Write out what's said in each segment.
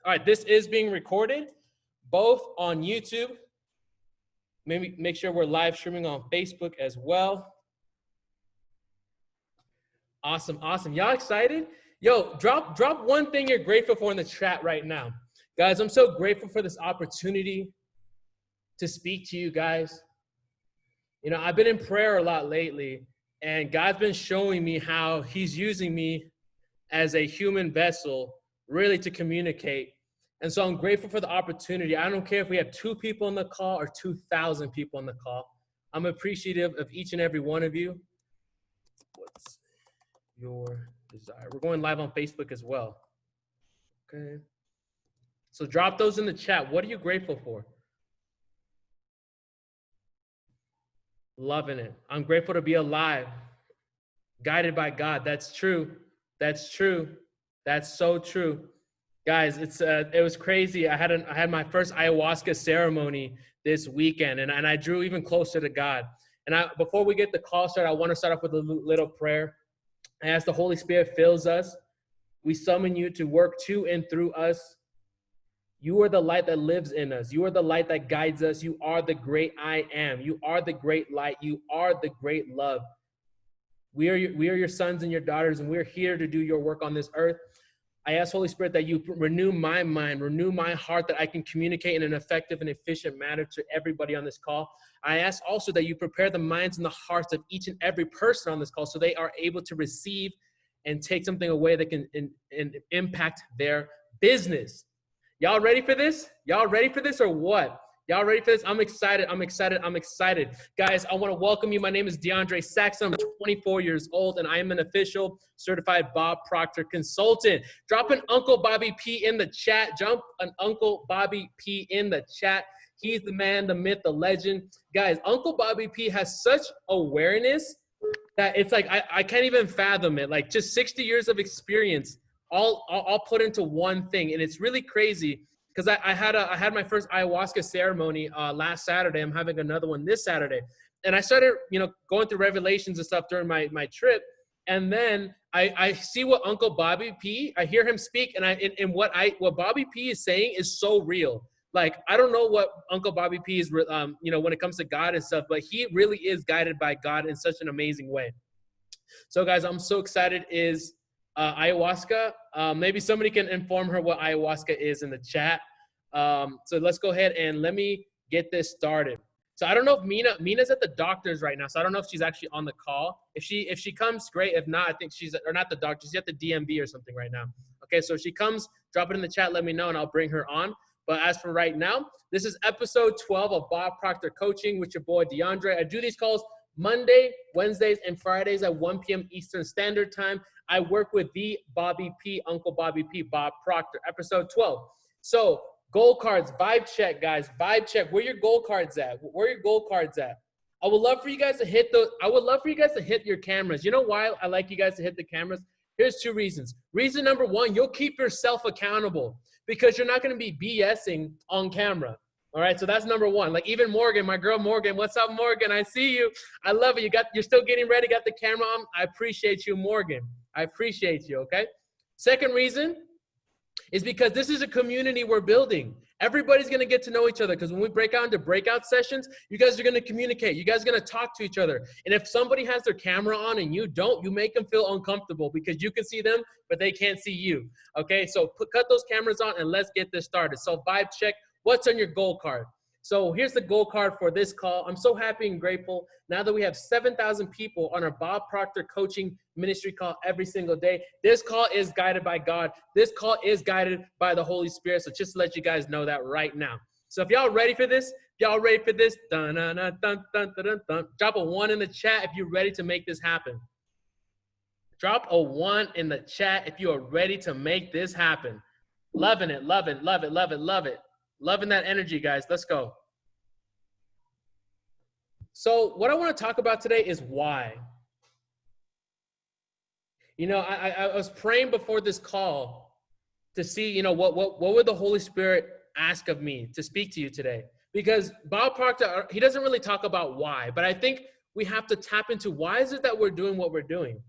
All right, this is being recorded both on YouTube. Maybe make sure we're live streaming on Facebook as well. Awesome, awesome. Y'all excited? Yo, drop one thing you're grateful for in the chat right now. Guys, I'm so grateful for this opportunity to speak to you guys. You know, I've been in prayer a lot lately, and God's been showing me how he's using me as a human vessel really to communicate. And so I'm grateful for the opportunity. I don't care if we have 2 people on the call or 2,000 people on the call. I'm appreciative of each and every one of you. What's your desire? We're going live on Facebook as well. Okay. So drop those in the chat. What are you grateful for? Loving it. I'm grateful to be alive, guided by God. That's true. That's true. That's so true. Guys, it was crazy. I had my first ayahuasca ceremony this weekend, and I drew even closer to God. And before we get the call started, I want to start off with a little prayer. I ask the Holy Spirit fills us. We summon you to work to and through us. You are the light that lives in us. You are the light that guides us. You are the great I am. You are the great light. You are the great love. We are your sons and your daughters, and we're here to do your work on this earth. I ask, Holy Spirit, that you renew my mind, renew my heart, that I can communicate in an effective and efficient manner to everybody on this call. I ask also that you prepare the minds and the hearts of each and every person on this call so they are able to receive and take something away that can impact their business. Y'all ready for this? Y'all ready for this or what? Y'all ready for this? I'm excited. I'm excited. I'm excited. Guys, I want to welcome you. My name is DeAndre Saxon. I'm 24 years old, and I am an official certified Bob Proctor Consultant. Drop an Uncle Bobby P in the chat. Jump an Uncle Bobby P in the chat. He's the man, the myth, the legend. Guys, Uncle Bobby P has such awareness that it's like I can't even fathom it. Like just 60 years of experience all put into one thing. And it's really crazy because I had my first ayahuasca ceremony last Saturday. I'm having another one this Saturday. And I started, going through revelations and stuff during my trip. And then I see what Uncle Bobby P, I hear him speak, and what Bobby P is saying is so real. Like, I don't know what Uncle Bobby P is, when it comes to God and stuff, but he really is guided by God in such an amazing way. So guys, I'm so excited. Is ayahuasca. Maybe somebody can inform her what ayahuasca is in the chat. So let's go ahead and let me get this started. So I don't know if Mina's at the doctor's right now. So I don't know if she's actually on the call. If she comes, great. If not, I think or not the doctor. She's at the DMV or something right now. Okay, so if she comes, drop it in the chat. Let me know and I'll bring her on. But as for right now, this is episode 12 of Bob Proctor Coaching with your boy DeAndre. I do these calls Monday, Wednesdays, and Fridays at 1 p.m. Eastern Standard Time. I work with the Bobby P, Uncle Bobby P, Bob Proctor, episode 12. So goal cards, vibe check, guys, vibe check. Where your goal cards at? Where your goal cards at? I would love for you guys to hit your cameras. You know why I like you guys to hit the cameras? Here's 2 reasons. Reason number 1, you'll keep yourself accountable because you're not going to be BSing on camera. All right, so that's number 1. Like even Morgan, my girl Morgan, what's up, Morgan? I see you. I love it. You're still getting ready, got the camera on. I appreciate you, Morgan. I appreciate you, okay? Second reason is because this is a community we're building. Everybody's gonna get to know each other because when we break out into breakout sessions, you guys are gonna communicate. You guys are gonna talk to each other. And if somebody has their camera on and you don't, you make them feel uncomfortable because you can see them, but they can't see you, okay? So cut those cameras on and let's get this started. So vibe check. What's on your goal card? So here's the goal card for this call. I'm so happy and grateful now that we have 7,000 people on our Bob Proctor coaching ministry call every single day. This call is guided by God. This call is guided by the Holy Spirit. So just to let you guys know that right now. So if y'all ready for this, drop a 1 in the chat if you're ready to make this happen. Drop a 1 in the chat if you are ready to make this happen. Loving it, love it, love it, love it, love it. Loving that energy, guys. Let's go. So what I want to talk about today is why. I was praying before this call to see, what would the Holy Spirit ask of me to speak to you today? Because Bob Proctor, he doesn't really talk about why, but I think we have to tap into why is it that we're doing what we're doing?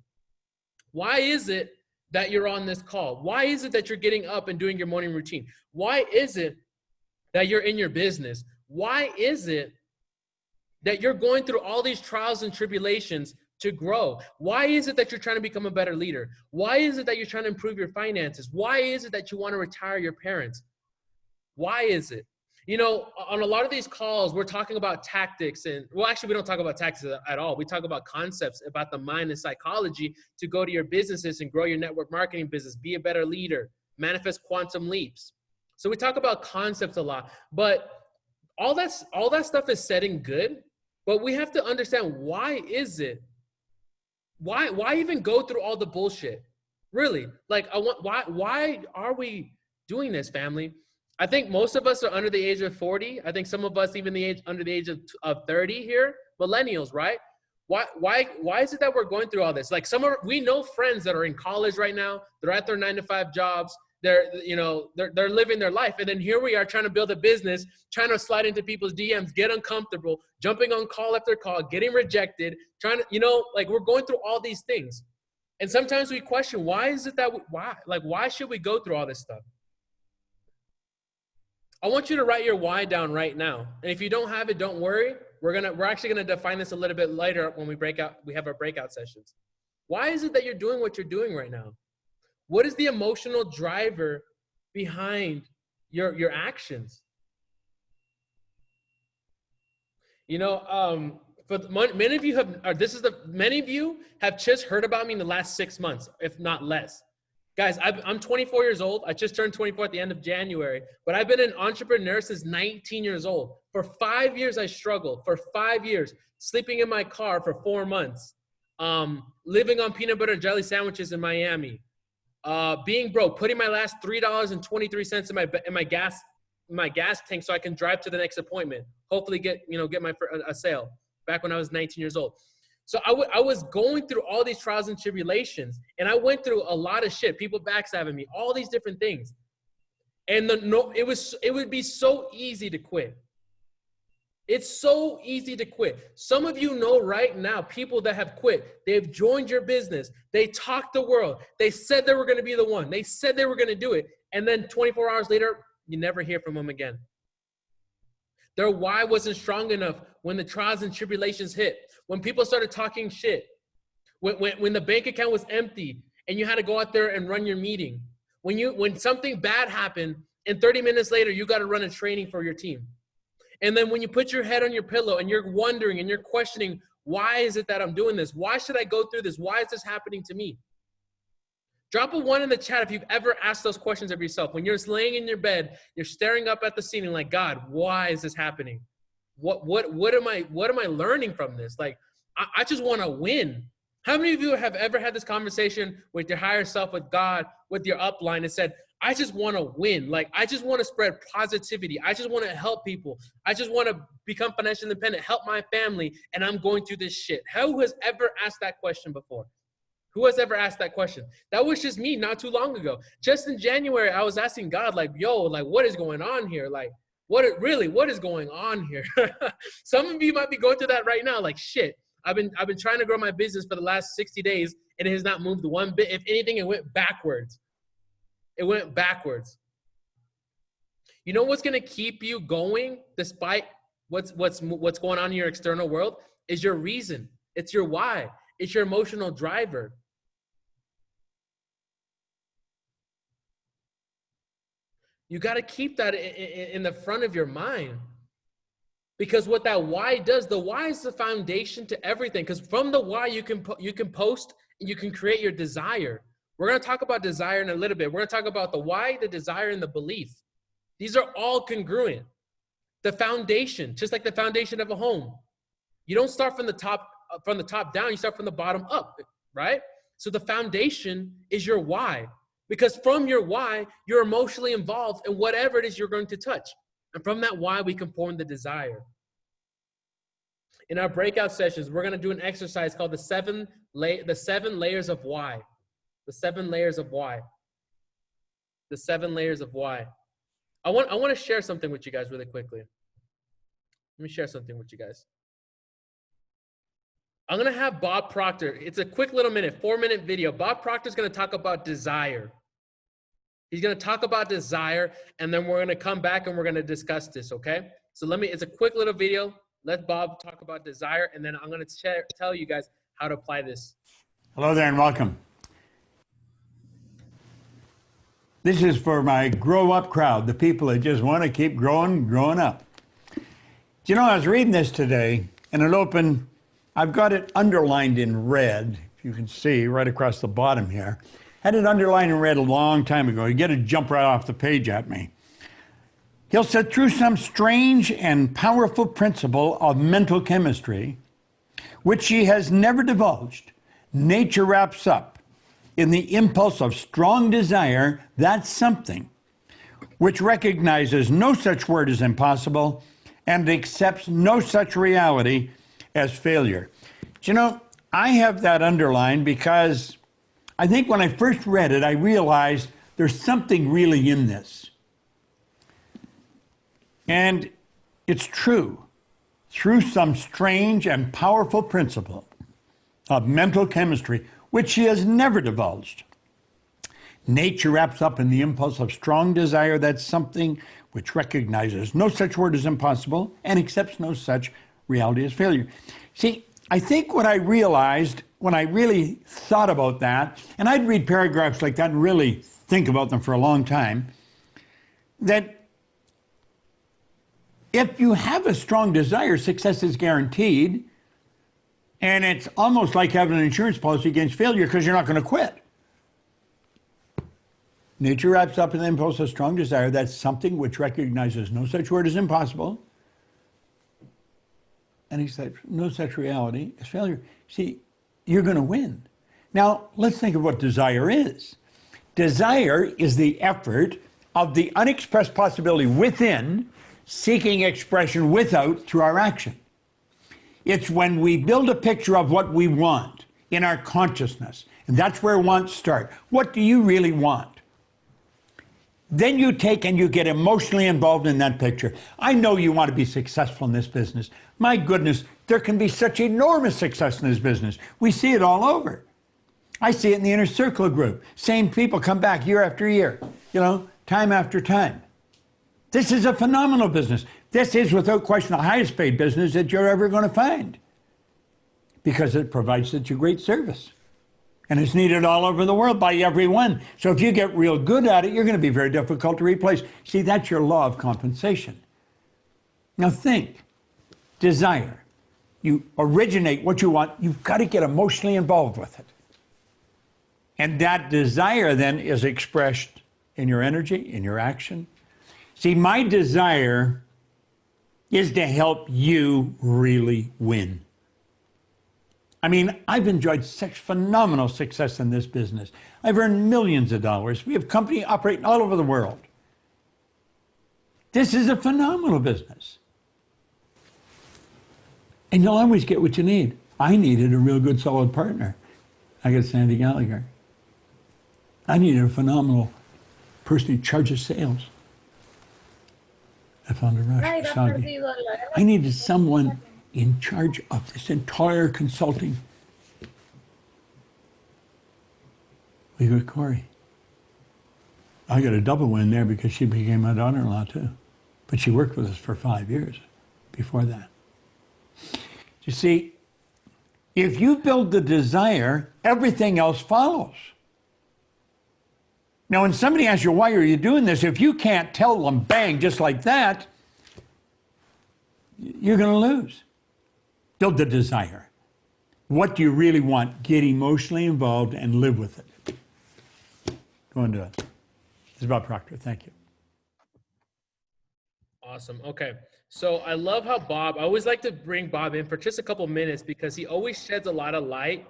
Why is it that you're on this call? Why is it that you're getting up and doing your morning routine? Why is it that you're in your business? Why is it that you're going through all these trials and tribulations to grow? Why is it that you're trying to become a better leader? Why is it that you're trying to improve your finances? Why is it that you want to retire your parents? Why is it? You know, on a lot of these calls, we're talking about tactics and, well, actually, we don't talk about tactics at all. We talk about concepts about the mind and psychology to go to your businesses and grow your network marketing business, be a better leader, manifest quantum leaps. So we talk about concepts a lot, but all that stuff is said and good, but we have to understand, why is it? Why even go through all the bullshit? Really? Like, why are we doing this, family? I think most of us are under the age of 40. I think some of us even under the age of 30 here, millennials, right? Why is it that we're going through all this? Like, we know friends that are in college right now. They're at their 9-to-5 jobs. They're living their life. And then here we are trying to build a business, trying to slide into people's DMs, get uncomfortable, jumping on call after call, getting rejected, trying to, like, we're going through all these things. And sometimes we question, why is it that, why should we go through all this stuff? I want you to write your why down right now. And if you don't have it, don't worry. We're actually going to define this a little bit later when we have our breakout sessions. Why is it that you're doing what you're doing right now? What is the emotional driver behind your actions? You know, many of you have just heard about me in the last 6 months, if not less. Guys, I'm 24 years old. I just turned 24 at the end of January, but I've been an entrepreneur since 19 years old. For 5 years, I struggled. For 5 years, sleeping in my car for 4 months, living on peanut butter and jelly sandwiches in Miami, being broke, putting my last $3.23 in my gas tank so I can drive to the next appointment. Hopefully get a sale. Back when I was 19 years old. So I was going through all these trials and tribulations, and I went through a lot of shit. People backstabbing me, all these different things. And it would be so easy to quit. It's so easy to quit. Some of you know right now, people that have quit, they've joined your business. They talked the world. They said they were going to be the one. They said they were going to do it. And then 24 hours later, you never hear from them again. Their why wasn't strong enough when the trials and tribulations hit. When people started talking shit, when the bank account was empty and you had to go out there and run your meeting, when something bad happened and 30 minutes later you got to run a training for your team, and then when you put your head on your pillow and you're wondering and you're questioning, why is it that I'm doing this? Why should I go through this? Why is this happening to me? Drop a 1 in the chat if you've ever asked those questions of yourself. When you're laying in your bed, you're staring up at the ceiling like, God, why is this happening? What am I learning from this? Like, I just want to win. How many of you have ever had this conversation with your higher self, with God, with your upline, and said, I just want to win. Like, I just want to spread positivity. I just want to help people. I just want to become financially independent, help my family, and I'm going through this shit. Who has ever asked that question before? Who has ever asked that question? That was just me not too long ago. Just in January, I was asking God, like, yo, like, what is going on here? Like, what is going on here? Some of you might be going through that right now. Like, shit, I've been trying to grow my business for the last 60 days, and it has not moved one bit. If anything, it went backwards. It went backwards. You know what's going to keep you going despite what's going on in your external world is your reason. It's your why. It's your emotional driver. You got to keep that in the front of your mind, because what that why does, the why is the foundation to everything. Because from the why, you can post and you can create your desire. We're going to talk about desire in a little bit. We're going to talk about the why, the desire, and the belief. These are all congruent. The foundation, just like the foundation of a home. You don't start from the top down, you start from the bottom up, right? So the foundation is your why. Because from your why, you're emotionally involved in whatever it is you're going to touch. And from that why, we can form the desire. In our breakout sessions, we're going to do an exercise called the seven layers of why. The 7 layers of why. The 7 layers of why. I want to share something with you guys really quickly. Let me share something with you guys. I'm going to have Bob Proctor. It's a quick little minute, 4-minute video. Bob Proctor is going to talk about desire. He's going to talk about desire, and then we're going to come back and we're going to discuss this, okay? So it's a quick little video. Let Bob talk about desire, and then I'm going to tell you guys how to apply this. Hello there and welcome. This is for my grow up crowd, the people that just want to keep growing up. You know, I was reading this today, and it opened, I've got it underlined in red, if you can see right across the bottom here. Had it underlined in red a long time ago. You get to jump right off the page at me. He'll said, through some strange and powerful principle of mental chemistry, which she has never divulged, nature wraps up in the impulse of strong desire, that's something, which recognizes no such word as impossible and accepts no such reality as failure. Do you know, I have that underlined because I think when I first read it, I realized there's something really in this. And it's true. Through some strange and powerful principle of mental chemistry, which she has never divulged, nature wraps up in the impulse of strong desire, that's something which recognizes no such word as impossible and accepts no such reality as failure. See, I think what I realized when I really thought about that, and I'd read paragraphs like that and really think about them for a long time, that if you have a strong desire, success is guaranteed, and it's almost like having an insurance policy against failure because you're not going to quit. Nature wraps up in the impulse of strong desire, that's something which recognizes no such word as impossible, and accepts no such reality as failure. See, you're going to win. Now, let's think of what desire is. Desire is the effort of the unexpressed possibility within, seeking expression without through our action. It's when we build a picture of what we want in our consciousness, and that's where wants start. What do you really want? Then you take and you get emotionally involved in that picture. I know you want to be successful in this business. My goodness, there can be such enormous success in this business. We see it all over. I see it in the inner circle group. Same people come back year after year, you know, time after time. This is a phenomenal business. This is, without question, the highest paid business that you're ever going to find because it provides such a great service. And it's needed all over the world by everyone. So if you get real good at it, you're going to be very difficult to replace. See, that's your law of compensation. Now think, desire. You originate what you want. You've got to get emotionally involved with it. And that desire then is expressed in your energy, in your action. See, my desire is to help you really win. I mean, I've enjoyed such phenomenal success in this business. I've earned millions of dollars. We have companies operating all over the world. This is a phenomenal business. And you'll always get what you need. I needed a real good, solid partner. I got Sandy Gallagher. I needed a phenomenal person in charge of sales. I found a rush. I needed someone in charge of this entire consulting. We got Corey. I got a double win there because she became my daughter-in-law too. But she worked with us for 5 years before that. You see, if you build the desire, everything else follows. Now, when somebody asks you, why are you doing this? If you can't tell them, bang, just like that, you're going to lose. Build the desire. What do you really want? Get emotionally involved and live with it. Go and do it. This is Bob Proctor. Thank you. Awesome. Okay. So I love how I always like to bring Bob in for just a couple minutes because he always sheds a lot of light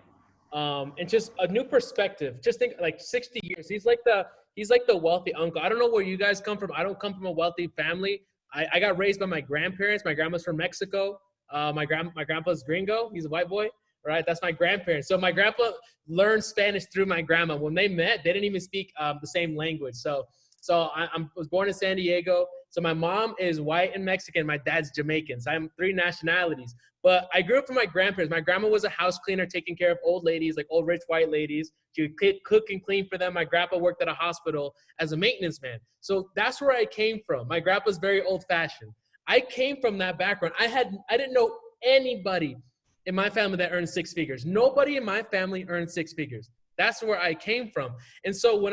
and just a new perspective. Just think like 60 years. He's like the wealthy uncle. I don't know where you guys come from. I don't come from a wealthy family. I got raised by my grandparents. My grandma's from Mexico. My grandpa's gringo. He's a white boy, right? That's my grandparents. So my grandpa learned Spanish through my grandma. When they met, they didn't even speak the same language. So I was born in San Diego. So my mom is white and Mexican. My dad's Jamaican. So I'm 3 nationalities. But I grew up with my grandparents. My grandma was a house cleaner taking care of old ladies, like old rich white ladies. She would cook and clean for them. My grandpa worked at a hospital as a maintenance man. So that's where I came from. My grandpa's very old fashioned. I came from that background. I didn't know anybody in my family that earned 6 figures. Nobody in my family earned 6 figures. That's where I came from. And so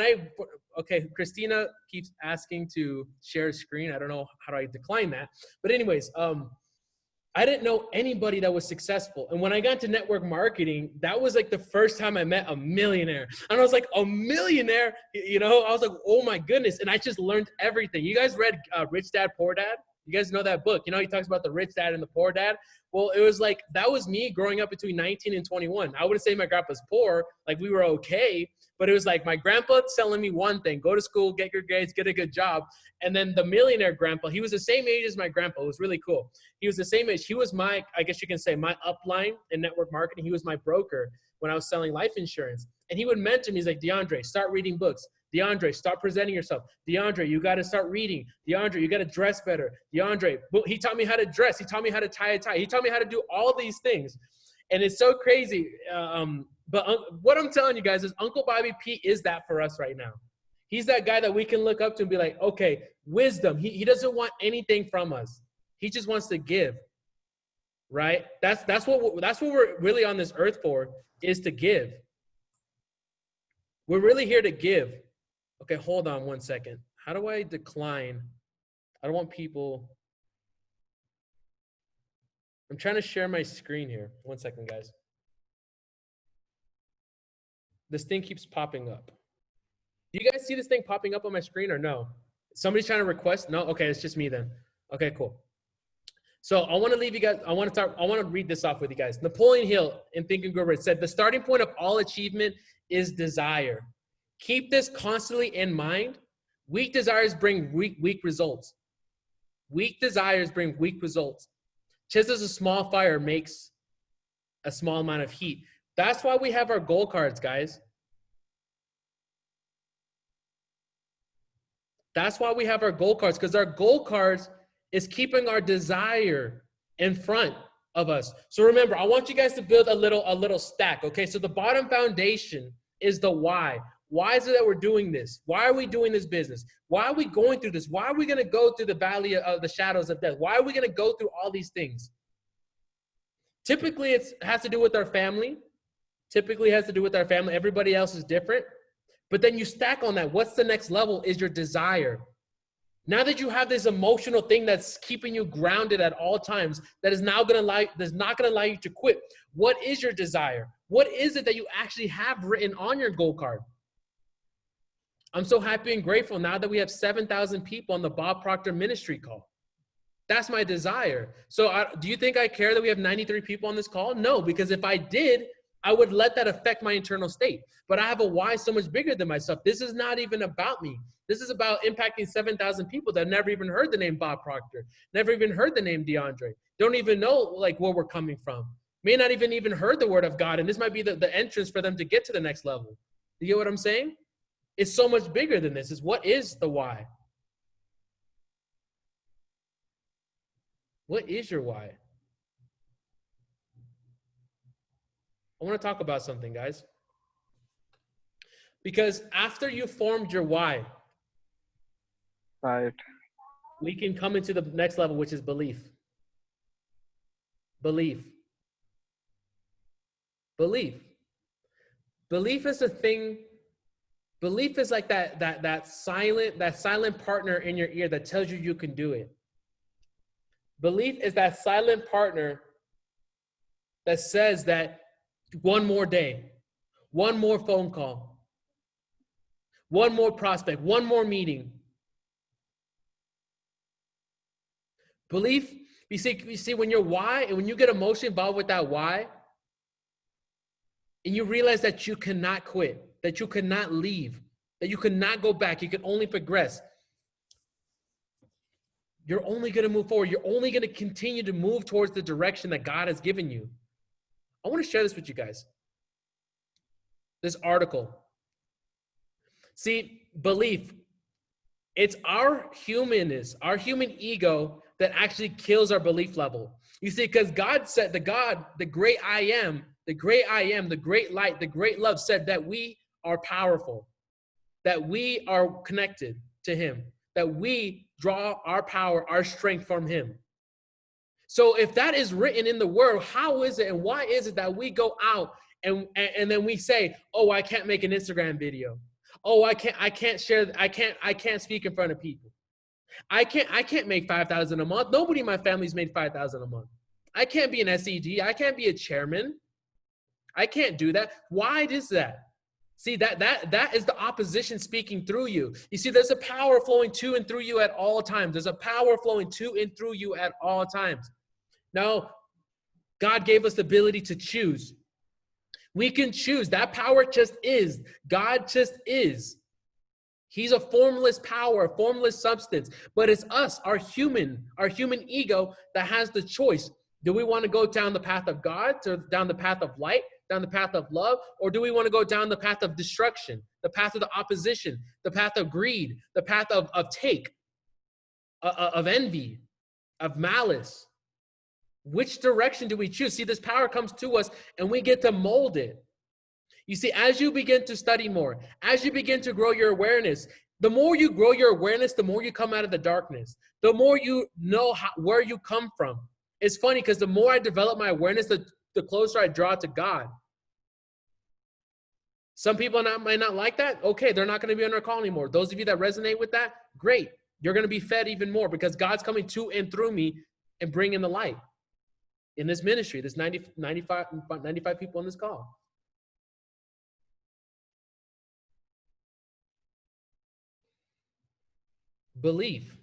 okay, Christina keeps asking to share a screen. I don't know how do I decline that. But anyways, I didn't know anybody that was successful. And when I got into network marketing, that was like the first time I met a millionaire. And I was like, a millionaire? You know, I was like, oh my goodness. And I just learned everything. You guys read Rich Dad, Poor Dad? You guys know that book. You know, he talks about the rich dad and the poor dad. Well, it was like, that was me growing up between 19 and 21. I wouldn't say my grandpa's poor. Like, we were okay. But it was like my grandpa telling me one thing: go to school, get your grades, get a good job. And then the millionaire grandpa, he was the same age as my grandpa. It was really cool. He was the same age. He was my, I guess you can say, my upline in network marketing. He was my broker when I was selling life insurance. And he would mention me, he's like, DeAndre, start reading books. DeAndre, start presenting yourself. DeAndre, you got to start reading. DeAndre, you got to dress better. DeAndre, he taught me how to dress. He taught me how to tie a tie. He taught me how to do all these things. And it's so crazy. But what I'm telling you guys is Uncle Bobby P is that for us right now. He's that guy that we can look up to and be like, okay, wisdom. He doesn't want anything from us. He just wants to give, right? That's what we're really on this earth for, is to give. We're really here to give. Okay, hold on one second. How do I decline? I don't want people. I'm trying to share my screen here. One second, guys. This thing keeps popping up. Do you guys see this thing popping up on my screen or no? Somebody's trying to request? No? Okay, it's just me then. Okay, cool. So I want to leave you guys. I want to read this off with you guys. Napoleon Hill in Think and Grow Rich said, the starting point of all achievement is desire. Keep this constantly in mind. Weak desires bring weak results. Weak desires bring weak results. Just as a small fire makes a small amount of heat. That's why we have our goal cards, guys. That's why we have our goal cards, because our goal cards is keeping our desire in front of us. So remember, I want you guys to build a little stack, okay? So the bottom foundation is the why. Why is it that we're doing this? Why are we doing this business? Why are we going through this? Why are we going to go through the valley of the shadows of death? Why are we going to go through all these things? Typically, it has to do with our family. Typically, it has to do with our family. Everybody else is different. But then you stack on that. What's the next level is your desire. Now that you have this emotional thing that's keeping you grounded at all times, that is now going to that's not going to allow you to quit. What is your desire? What is it that you actually have written on your goal card? I'm so happy and grateful now that we have 7,000 people on the Bob Proctor ministry call. That's my desire. So do you think I care that we have 93 people on this call? No, because if I did, I would let that affect my internal state. But I have a why so much bigger than myself. This is not even about me. This is about impacting 7,000 people that never even heard the name Bob Proctor, never even heard the name DeAndre, don't even know like where we're coming from, may not even heard the word of God. And this might be the entrance for them to get to the next level. You get what I'm saying? It's so much bigger than this. Is what is the why? What is your why? I want to talk about something, guys. Because after you formed your why, right, we can come into the next level, which is belief. Belief. Belief. Belief is a thing. Belief is like that silent partner in your ear that tells you you can do it. Belief is that silent partner that says that one more day, one more phone call, one more prospect, one more meeting. Belief, you see when your why, and when you get emotionally involved with that why, and you realize that you cannot quit, that you cannot leave, that you cannot go back, you can only progress. You're only going to move forward. You're only going to continue to move towards the direction that God has given you. I want to share this with you guys. This article. See, belief. It's our humanness, our human ego that actually kills our belief level. You see, because God said, the great I am, the great I am, the great light, the great love said that we are powerful, that we are connected to him, that we draw our power, our strength from him. So if that is written in the word, how is it and why is it that we go out and then we say, oh, I can't make an Instagram video. Oh, I can't speak in front of people. I can't make 5,000 a month. Nobody in my family's made 5,000 a month. I can't be an SED. I can't be a chairman. I can't do that. Why is that? See, that is the opposition speaking through you. You see, there's a power flowing to and through you at all times. There's a power flowing to and through you at all times. Now, God gave us the ability to choose. We can choose. That power just is. God just is. He's a formless power, a formless substance. But it's us, our human ego that has the choice. Do we want to go down the path of God, or down the path of light, down the path of love? Or do we want to go down the path of destruction, the path of the opposition, the path of greed, the path of envy, of malice? Which direction do we choose? See, this power comes to us and we get to mold it. You see, as you begin to study more, as you begin to grow your awareness, the more you grow your awareness, the more you come out of the darkness, the more you know where you come from. It's funny because the more I develop my awareness, the closer I draw to God. Some people might not like that. Okay, they're not going to be on our call anymore. Those of you that resonate with that, great. You're going to be fed even more because God's coming to and through me and bringing the light in this ministry. There's 95 people on this call. Belief.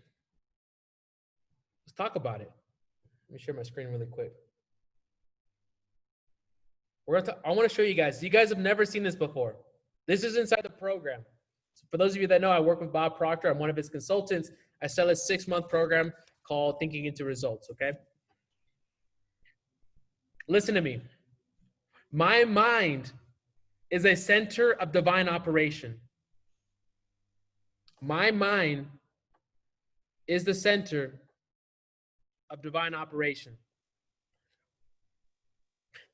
Let's talk about it. Let me share my screen really quick. I want to show you guys. You guys have never seen this before. This is inside the program. So for those of you that know, I work with Bob Proctor. I'm one of his consultants. I sell a 6-month program called Thinking into Results, okay? Listen to me. My mind is a center of divine operation. My mind is the center of divine operation.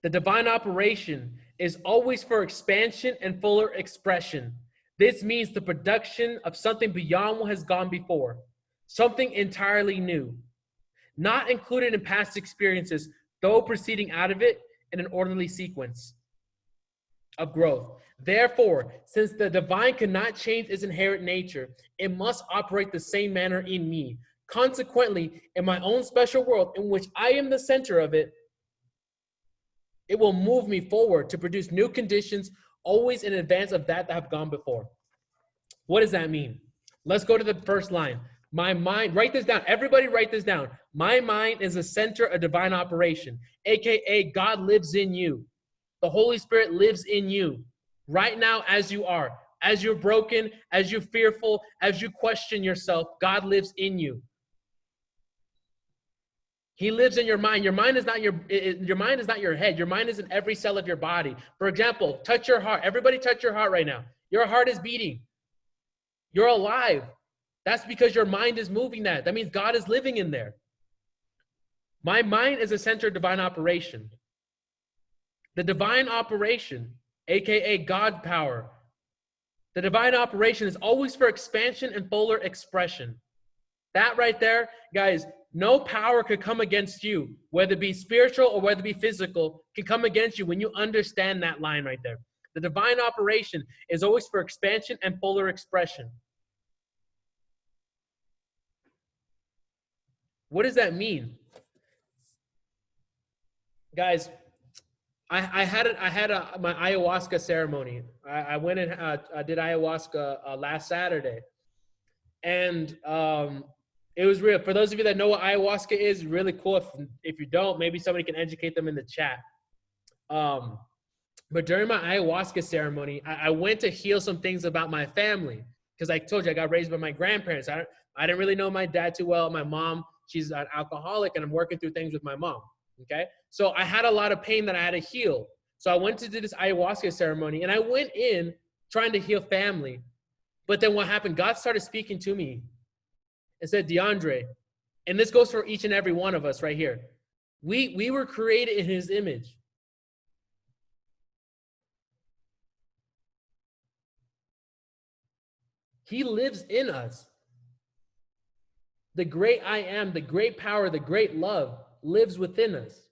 The divine operation is always for expansion and fuller expression. This means the production of something beyond what has gone before, something entirely new, not included in past experiences, though proceeding out of it in an orderly sequence of growth. Therefore, since the divine cannot change its inherent nature, it must operate the same manner in me. Consequently, in my own special world, in which I am the center of it, it will move me forward to produce new conditions, always in advance of that have gone before. What does that mean? Let's go to the first line. My mind, write this down. Everybody write this down. My mind is a center of divine operation, AKA God lives in you. The Holy Spirit lives in you right now as you are. As you're broken, as you're fearful, as you question yourself, God lives in you. He lives in your mind. Your mind is not your mind is not your head. Your mind is in every cell of your body. For example, touch your heart. Everybody touch your heart right now. Your heart is beating. You're alive. That's because your mind is moving that. That means God is living in there. My mind is a center of divine operation. The divine operation, AKA God power. The divine operation is always for expansion and fuller expression. That right there, guys, no power could come against you, whether it be spiritual or whether it be physical, can come against you when you understand that line right there. The divine operation is always for expansion and fuller expression. What does that mean? Guys, I had my ayahuasca ceremony. I went and I did ayahuasca last Saturday. And it was real. For those of you that know what ayahuasca is, really cool. If you don't, maybe somebody can educate them in the chat. But during my ayahuasca ceremony, I went to heal some things about my family. Because I told you, I got raised by my grandparents. I didn't really know my dad too well. My mom, she's an alcoholic, and I'm working through things with my mom. Okay? So I had a lot of pain that I had to heal. So I went to do this ayahuasca ceremony, and I went in trying to heal family. But then what happened? God started speaking to me and said, DeAndre, and this goes for each and every one of us right here. We were created in his image. He lives in us. The great I am, the great power, the great love lives within us.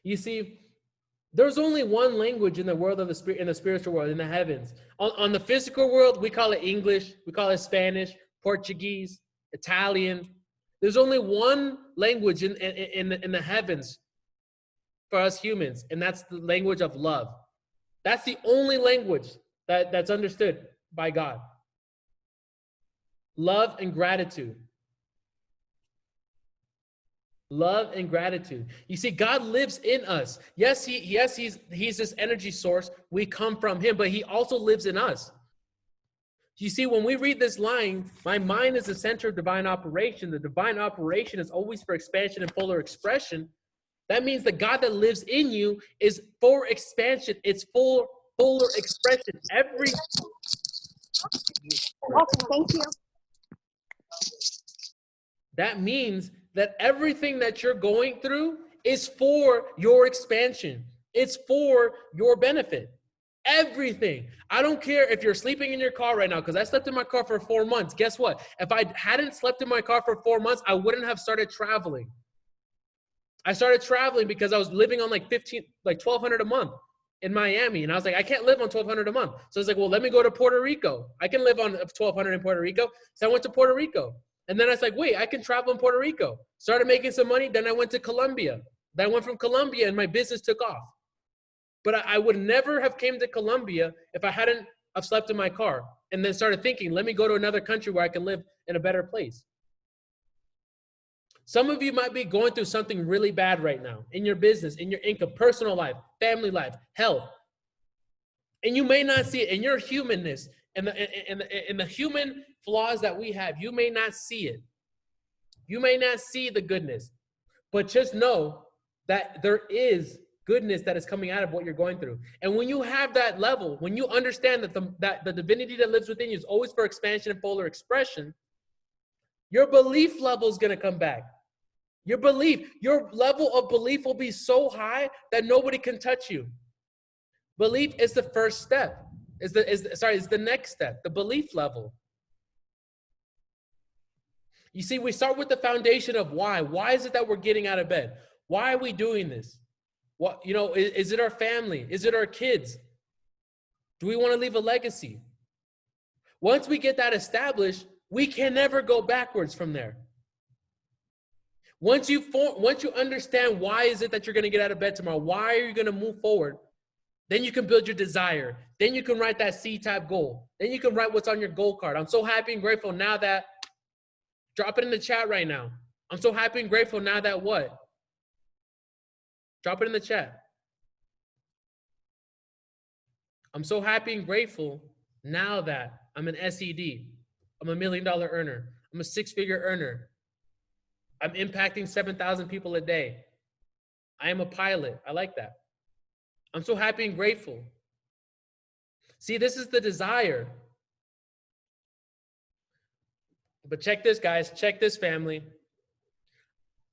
You see, there's only one language in the world of the spirit, in the spiritual world, in the heavens. On the physical world, we call it English, we call it Spanish, Portuguese, Italian. There's only one language in the heavens for us humans, and that's the language of love. That's the only language that's understood by God. Love and gratitude. Love and gratitude. You see, God lives in us. Yes, he's this energy source. We come from him, but he also lives in us. You see, when we read this line, my mind is the center of divine operation. The divine operation is always for expansion and polar expression. That means the God that lives in you is for expansion. It's for polar expression. Awesome, thank you. That means that everything that you're going through is for your expansion. It's for your benefit. Everything. I don't care if you're sleeping in your car right now, because I slept in my car for 4 months. Guess what? If I hadn't slept in my car for 4 months, I wouldn't have started traveling. I started traveling because I was living on like $1,200 a month in Miami. And I was like, I can't live on $1,200 a month. So I was like, well, let me go to Puerto Rico. I can live on $1,200 in Puerto Rico. So I went to Puerto Rico. And then I was like, wait, I can travel in Puerto Rico. Started making some money. Then I went to Colombia. Then I went from Colombia and my business took off. But I would never have came to Colombia if I hadn't have slept in my car and then started thinking, let me go to another country where I can live in a better place. Some of you might be going through something really bad right now in your business, in your income, personal life, family life, health. And you may not see it in your humanness and the human flaws that we have. You may not see it. You may not see the goodness, but just know that there is goodness that is coming out of what you're going through. And when you have that level, when you understand that the divinity that lives within you is always for expansion and polar expression, your belief level is going to come back. Your level of belief will be so high that nobody can touch you. Belief is the first step. Is the next step, the belief level. You see, we start with the foundation of why. Why is it that we're getting out of bed? Why are we doing this? What, is it our family? Is it our kids? Do we want to leave a legacy? Once we get that established, we can never go backwards from there. Once you understand why is it that you're going to get out of bed tomorrow, why are you going to move forward, then you can build your desire. Then you can write that C-type goal. Then you can write what's on your goal card. I'm so happy and grateful now that, drop it in the chat right now. I'm so happy and grateful now that what? Drop it in the chat. I'm so happy and grateful now that I'm an SED. I'm $1 million earner. I'm a 6-figure earner. I'm impacting 7,000 people a day. I am a pilot. I like that. I'm so happy and grateful. See, this is the desire. But check this, guys. Check this, family.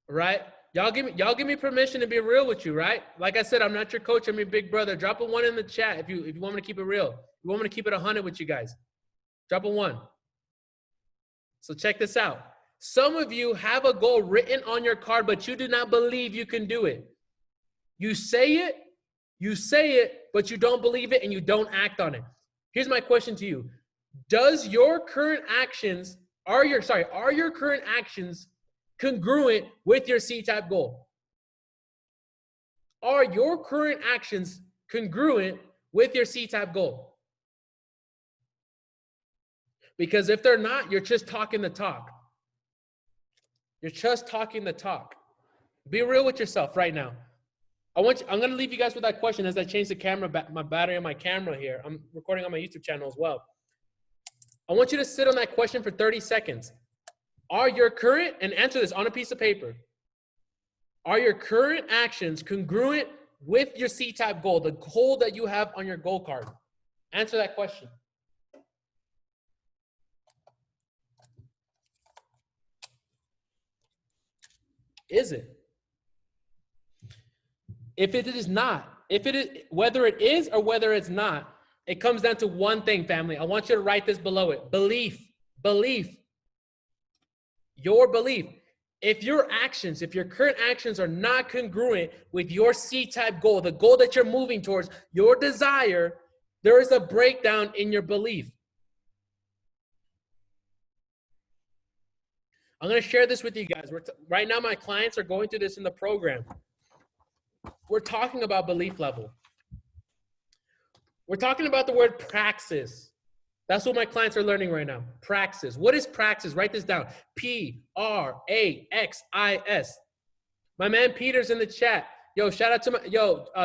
Right? Y'all give me permission to be real with you, right? Like I said, I'm not your coach. I'm your big brother. Drop a 1 in the chat if you want me to keep it real. If you want me to keep it 100 with you guys. Drop a 1. So check this out. Some of you have a goal written on your card, but you do not believe you can do it. You say it, but you don't believe it and you don't act on it. Here's my question to you. Are your current actions congruent with your C-type goal? Are your current actions congruent with your C-type goal? Because if they're not, you're just talking the talk. You're just talking the talk. Be real with yourself right now. I'm going to leave you guys with that question as I change the camera, my battery on my camera here. I'm recording on my YouTube channel as well. I want you to sit on that question for 30 seconds. Are your current, and answer this on a piece of paper, are your current actions congruent with your C-type goal, the goal that you have on your goal card? Answer that question. Is it? If it is not, if it is, whether it is or whether it's not, it comes down to one thing, family. I want you to write this below it. Belief. Belief. Your belief. If your actions, if your current actions are not congruent with your C-type goal, the goal that you're moving towards, your desire, there is a breakdown in your belief. I'm going to share this with you guys. Right now, my clients are going through this in the program. We're talking about belief level. We're talking about the word praxis. That's what my clients are learning right now. Praxis. What is praxis? Write this down. P-R-A-X-I-S. My man Peter's in the chat. Yo, shout out to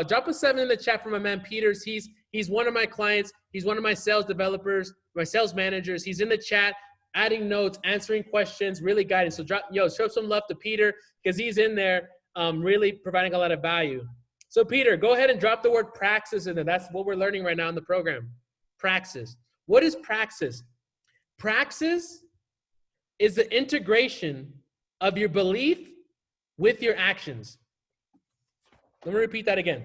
drop a 7 in the chat for my man Peters. He's one of my clients. He's one of my sales developers, my sales managers. He's in the chat, adding notes, answering questions, really guiding. So show some love to Peter because he's in there really providing a lot of value. So Peter, go ahead and drop the word praxis in there. That's what we're learning right now in the program. Praxis. What is praxis? Praxis is the integration of your belief with your actions. Let me repeat that again.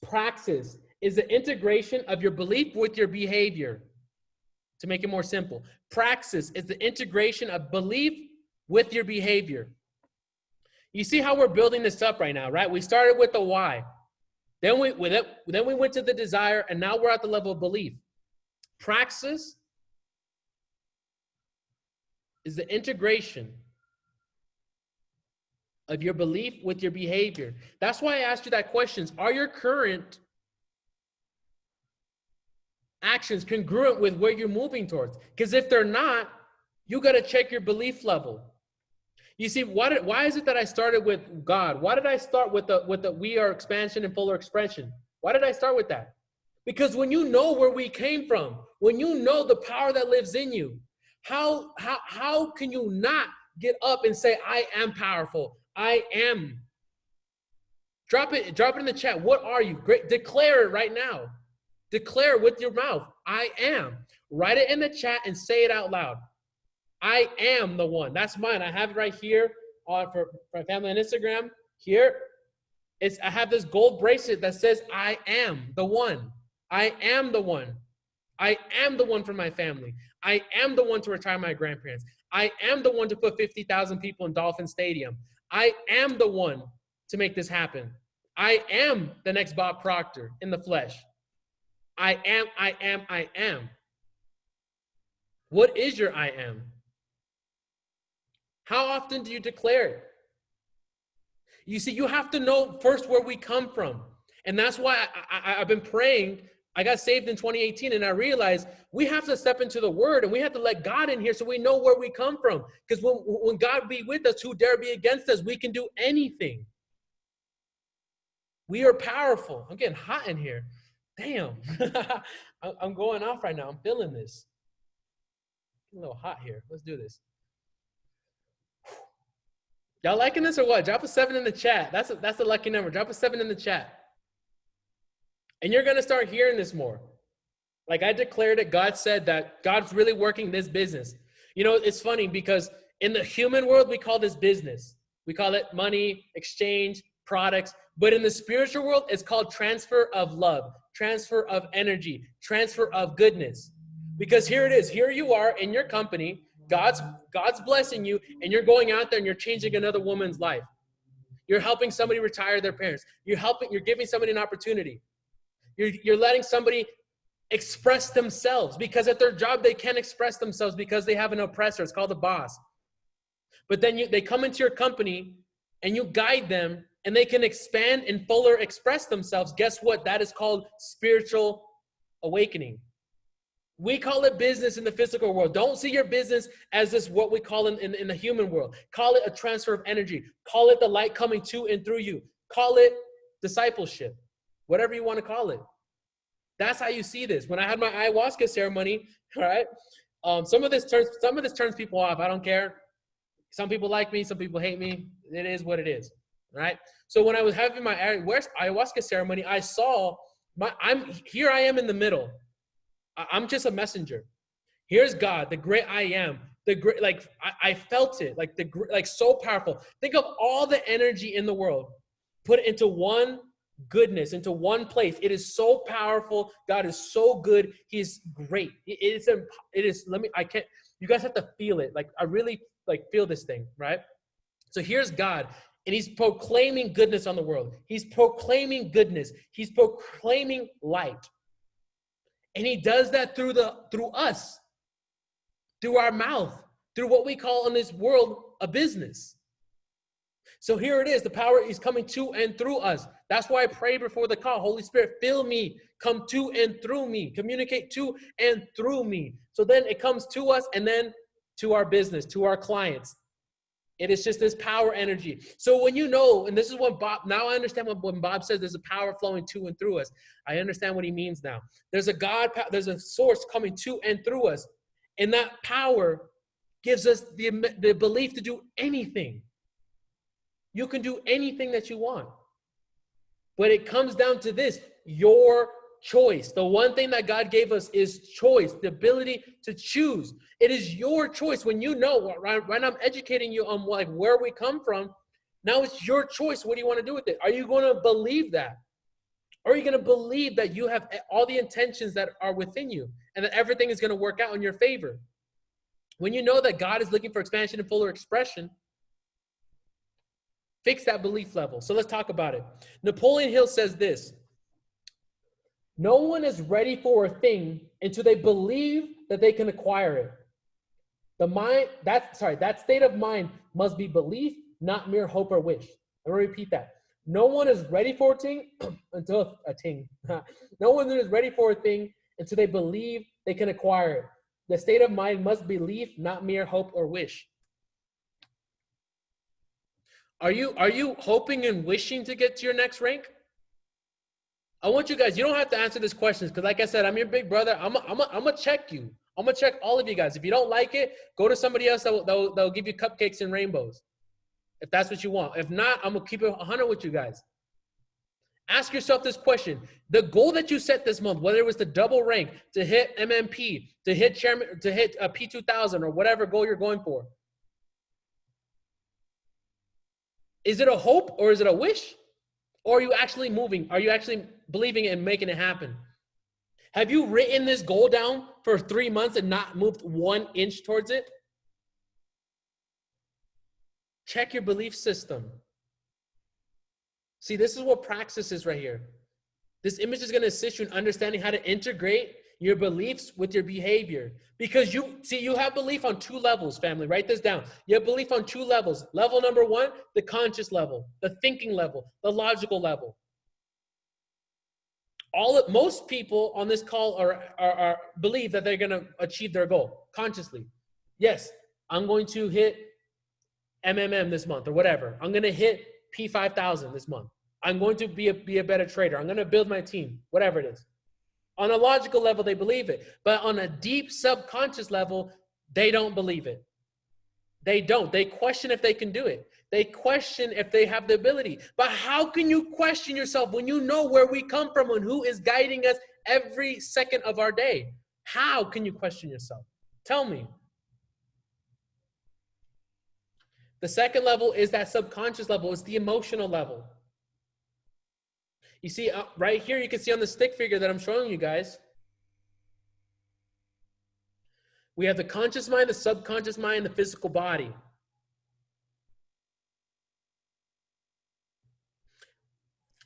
Praxis is the integration of your belief with your behavior. To make it more simple, praxis is the integration of belief with your behavior. You see how we're building this up right now, right? We started with the why. Then we went to the desire, and now we're at the level of belief. Praxis is the integration of your belief with your behavior. That's why I asked you that question. Are your current actions congruent with where you're moving towards? Because if they're not, you got to check your belief level. You see, why is it that I started with God? Why did I start with the we are expansion and fuller expression? Why did I start with that? Because when you know where we came from, when you know the power that lives in you, how can you not get up and say, I am powerful? I am. Drop it in the chat. What are you? Great. Declare it right now. Declare with your mouth, I am. Write it in the chat and say it out loud. I am the one. That's mine. I have it right here for my family on Instagram. Here, I have this gold bracelet that says, I am the one. I am the one. I am the one for my family. I am the one to retire my grandparents. I am the one to put 50,000 people in Dolphin Stadium. I am the one to make this happen. I am the next Bob Proctor in the flesh. I am, I am, I am. What is your I am? How often do you declare it? You see, you have to know first where we come from. And that's why I've been praying. I got saved in 2018 and I realized we have to step into the word and we have to let God in here so we know where we come from. Because when God be with us, who dare be against us? We can do anything. We are powerful. I'm getting hot in here. Damn. I'm going off right now. I'm feeling this. A little hot here. Let's do this. Y'all liking this or what? Drop a 7 in the chat. That's a lucky number. Drop a 7 in the chat. And you're going to start hearing this more. Like I declared it, God said that God's really working this business. You know, it's funny because in the human world, we call this business. We call it money, exchange, products. But in the spiritual world, it's called transfer of love, transfer of energy, transfer of goodness. Because here it is. Here you are in your company. God's blessing you, and you're going out there and you're changing another woman's life. You're helping somebody retire their parents. You're giving somebody an opportunity. You're letting somebody express themselves because at their job they can't express themselves because they have an oppressor. It's called a boss. But then they come into your company and you guide them and they can expand and fuller express themselves. Guess what? That is called spiritual awakening. We call it business in the physical world. Don't see your business as this, what we call in the human world. Call it a transfer of energy. Call it the light coming to and through you. Call it discipleship, whatever you want to call it. That's how you see this. When I had my ayahuasca ceremony, all right, some of this turns people off. I don't care. Some people like me. Some people hate me. It is what it is, right? So when I was having my ayahuasca ceremony, I saw Here I am in the middle. I'm just a messenger. Here's God, the great I am. The great, like I felt it, like so powerful. Think of all the energy in the world, put it into one goodness, into one place. It is so powerful. God is so good. He's great. It is. You guys have to feel it. Like I really feel this thing, right? So here's God, and he's proclaiming goodness on the world. He's proclaiming goodness. He's proclaiming light. And he does that through us, through our mouth, through what we call in this world a business. So here it is. The power is coming to and through us. That's why I prayed before the call. Holy Spirit, fill me, come to and through me, communicate to and through me. So then it comes to us and then to our business, to our clients. It is just this power energy. So when you know, and this is what now I understand when Bob says there's a power flowing to and through us. I understand what he means now. There's a God, there's a source coming to and through us. And that power gives us the belief to do anything. You can do anything that you want. But it comes down to this, your choice. The one thing that God gave us is choice, the ability to choose. It is your choice. When you know, right, I'm educating you on like where we come from, now it's your choice. What do you want to do with it? Are you going to believe that? Or are you going to believe that you have all the intentions that are within you and that everything is going to work out in your favor? When you know that God is looking for expansion and fuller expression, fix that belief level. So let's talk about it. Napoleon Hill says this: no one is ready for a thing until they believe that they can acquire it. That state of mind must be belief, not mere hope or wish. I'm going to repeat that. No one is ready for a thing until a thing. No one is ready for a thing until they believe they can acquire it. The state of mind must be belief, not mere hope or wish. Are you hoping and wishing to get to your next rank? I want you guys, you don't have to answer these questions because like I said, I'm your big brother. I'm gonna check you. I'm gonna check all of you guys. If you don't like it, go to somebody else that'll give you cupcakes and rainbows. If that's what you want. If not, I'm gonna keep it 100 with you guys. Ask yourself this question. The goal that you set this month, whether it was to double rank, to hit MMP, to hit chairman, to hit a P2000 or whatever goal you're going for. Is it a hope or is it a wish? Or are you actually moving? Are you actually believing it and making it happen? Have you written this goal down for 3 months and not moved 1 inch towards it? Check your belief system. See, this is what praxis is right here. This image is going to assist you in understanding how to integrate your beliefs with your behavior. Because you have belief on 2 levels, family. Write this down. You have belief on 2 levels. Level number 1, the conscious level, the thinking level, the logical level. Most people on this call are believe that they're going to achieve their goal consciously. Yes, I'm going to hit MMM this month or whatever. I'm going to hit P5000 this month. I'm going to be a better trader. I'm going to build my team, whatever it is. On a logical level, they believe it. But on a deep subconscious level, they don't believe it. They don't. They question if they can do it. They question if they have the ability. But how can you question yourself when you know where we come from and who is guiding us every second of our day? How can you question yourself? Tell me. The second level is that subconscious level. It's the emotional level. You see, right here, you can see on the stick figure that I'm showing you guys, we have the conscious mind, the subconscious mind, the physical body.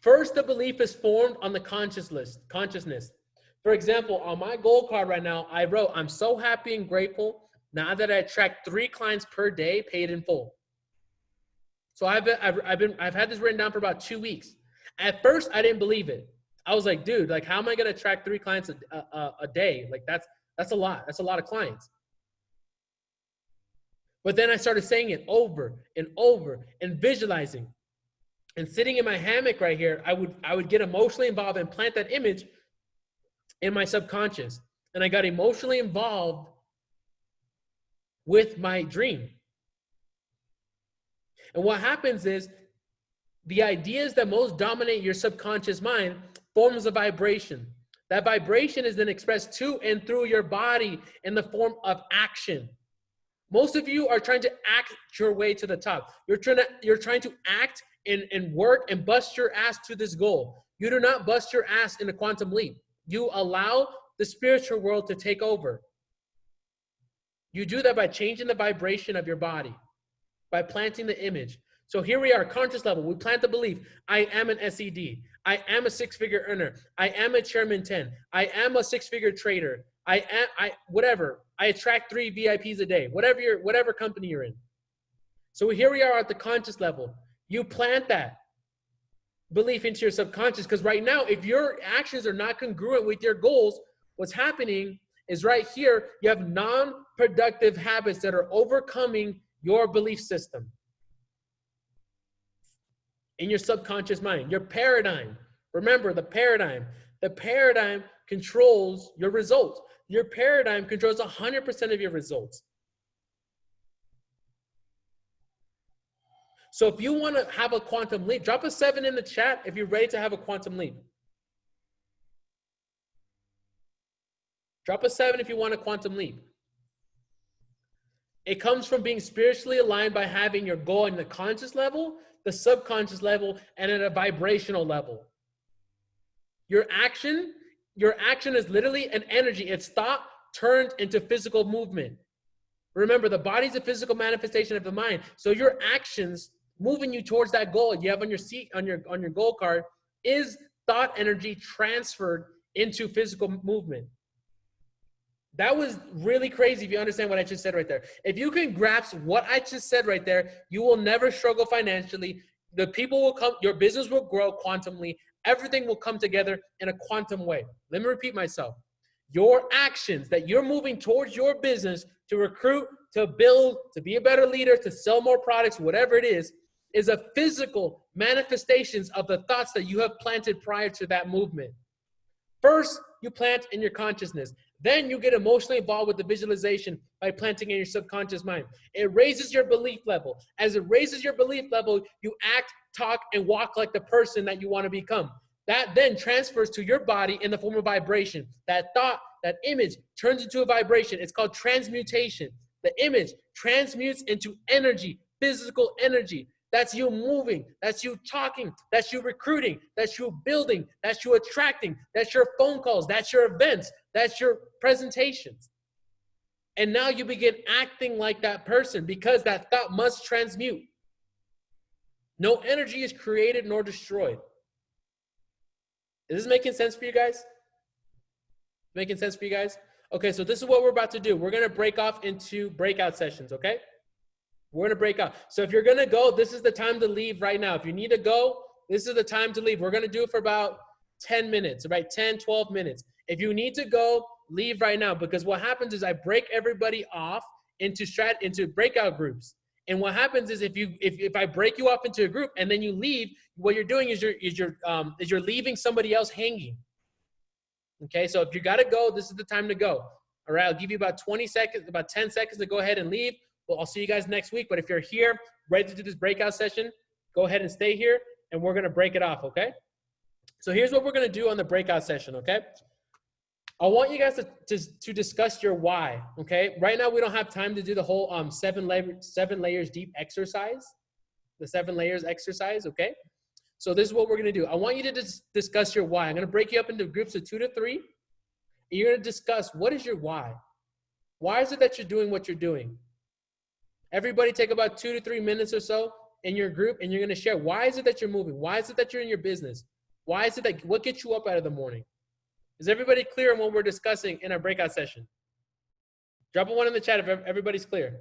First, the belief is formed on the consciousness. For example, on my goal card right now, I wrote, I'm so happy and grateful now that I attract 3 clients per day paid in full. So I've had this written down for about 2 weeks. At first, I didn't believe it. I was like, dude, like, how am I going to attract 3 clients a day? Like, that's a lot. That's a lot of clients. But then I started saying it over and over and visualizing. And sitting in my hammock right here, I would get emotionally involved and plant that image in my subconscious. And I got emotionally involved with my dream. And what happens is the ideas that most dominate your subconscious mind forms of vibration. That vibration is then expressed to and through your body in the form of action. Most of you are trying to act your way to the top. You're trying to act and work and bust your ass to this goal. You do not bust your ass in a quantum leap. You allow the spiritual world to take over. You do that by changing the vibration of your body, by planting the image. So here we are, conscious level. We plant the belief. I am an SED. I am a six-figure earner. I am a chairman 10. I am a six-figure trader. Whatever. I attract 3 VIPs a day. Whatever company you're in. So here we are at the conscious level. You plant that belief into your subconscious, because right now, if your actions are not congruent with your goals, what's happening is right here, you have non-productive habits that are overcoming your belief system in your subconscious mind, your paradigm. Remember the paradigm. The paradigm controls your results. Your paradigm controls 100% of your results. So if you want to have a quantum leap, drop a 7 in the chat if you're ready to have a quantum leap. Drop a 7 if you want a quantum leap. It comes from being spiritually aligned by having your goal in the conscious level, the subconscious level, and at a vibrational level. Your action is literally an energy. It's thought turned into physical movement. Remember, the body's a physical manifestation of the mind. So your actions moving you towards that goal you have on your seat, on your goal card, is thought energy transferred into physical movement. That was really crazy if you understand what I just said right there. If you can grasp what I just said right there, you will never struggle financially. The people will come, your business will grow quantumly. Everything will come together in a quantum way. Let me repeat myself. Your actions that you're moving towards your business to recruit, to build, to be a better leader, to sell more products, whatever it is a physical manifestations of the thoughts that you have planted prior to that movement. First, you plant in your consciousness. Then you get emotionally involved with the visualization by planting in your subconscious mind. It raises your belief level. As it raises your belief level, you act, talk, and walk like the person that you want to become. That then transfers to your body in the form of vibration. That thought, that image turns into a vibration. It's called transmutation. The image transmutes into energy, physical energy. That's you moving, that's you talking, that's you recruiting, that's you building, that's you attracting, that's your phone calls, that's your events, that's your presentations. And now you begin acting like that person because that thought must transmute. No energy is created nor destroyed. Is this making sense for you guys? Making sense for you guys? Okay, so this is what we're about to do. We're going to break off into breakout sessions, okay? We're going to break out. So if you're going to go, this is the time to leave right now. If you need to go, this is the time to leave. We're going to do it for about 10 minutes, right? 10, 12 minutes. If you need to go, leave right now, because what happens is I break everybody off into breakout groups. And what happens is if I break you off into a group and then you leave, what you're doing is you're leaving somebody else hanging. Okay? So if you got to go, this is the time to go. All right? I'll give you about 20 seconds, about 10 seconds to go ahead and leave. Well, I'll see you guys next week. But if you're here, ready to do this breakout session, go ahead and stay here, and we're going to break it off, okay? So here's what we're going to do on the breakout session, okay? I want you guys to discuss your why, okay? Right now, we don't have time to do the whole 7 layers deep exercise, the 7 layers exercise, okay? So this is what we're going to do. I want you to discuss your why. I'm going to break you up into groups of 2 to 3. And you're going to discuss, what is your why? Why is it that you're doing what you're doing? Everybody take about 2 to 3 minutes or so in your group, and you're going to share, why is it that you're moving? Why is it that you're in your business? Why is it that, what gets you up out of the morning? Is everybody clear on what we're discussing in our breakout session? Drop a 1 in the chat if everybody's clear.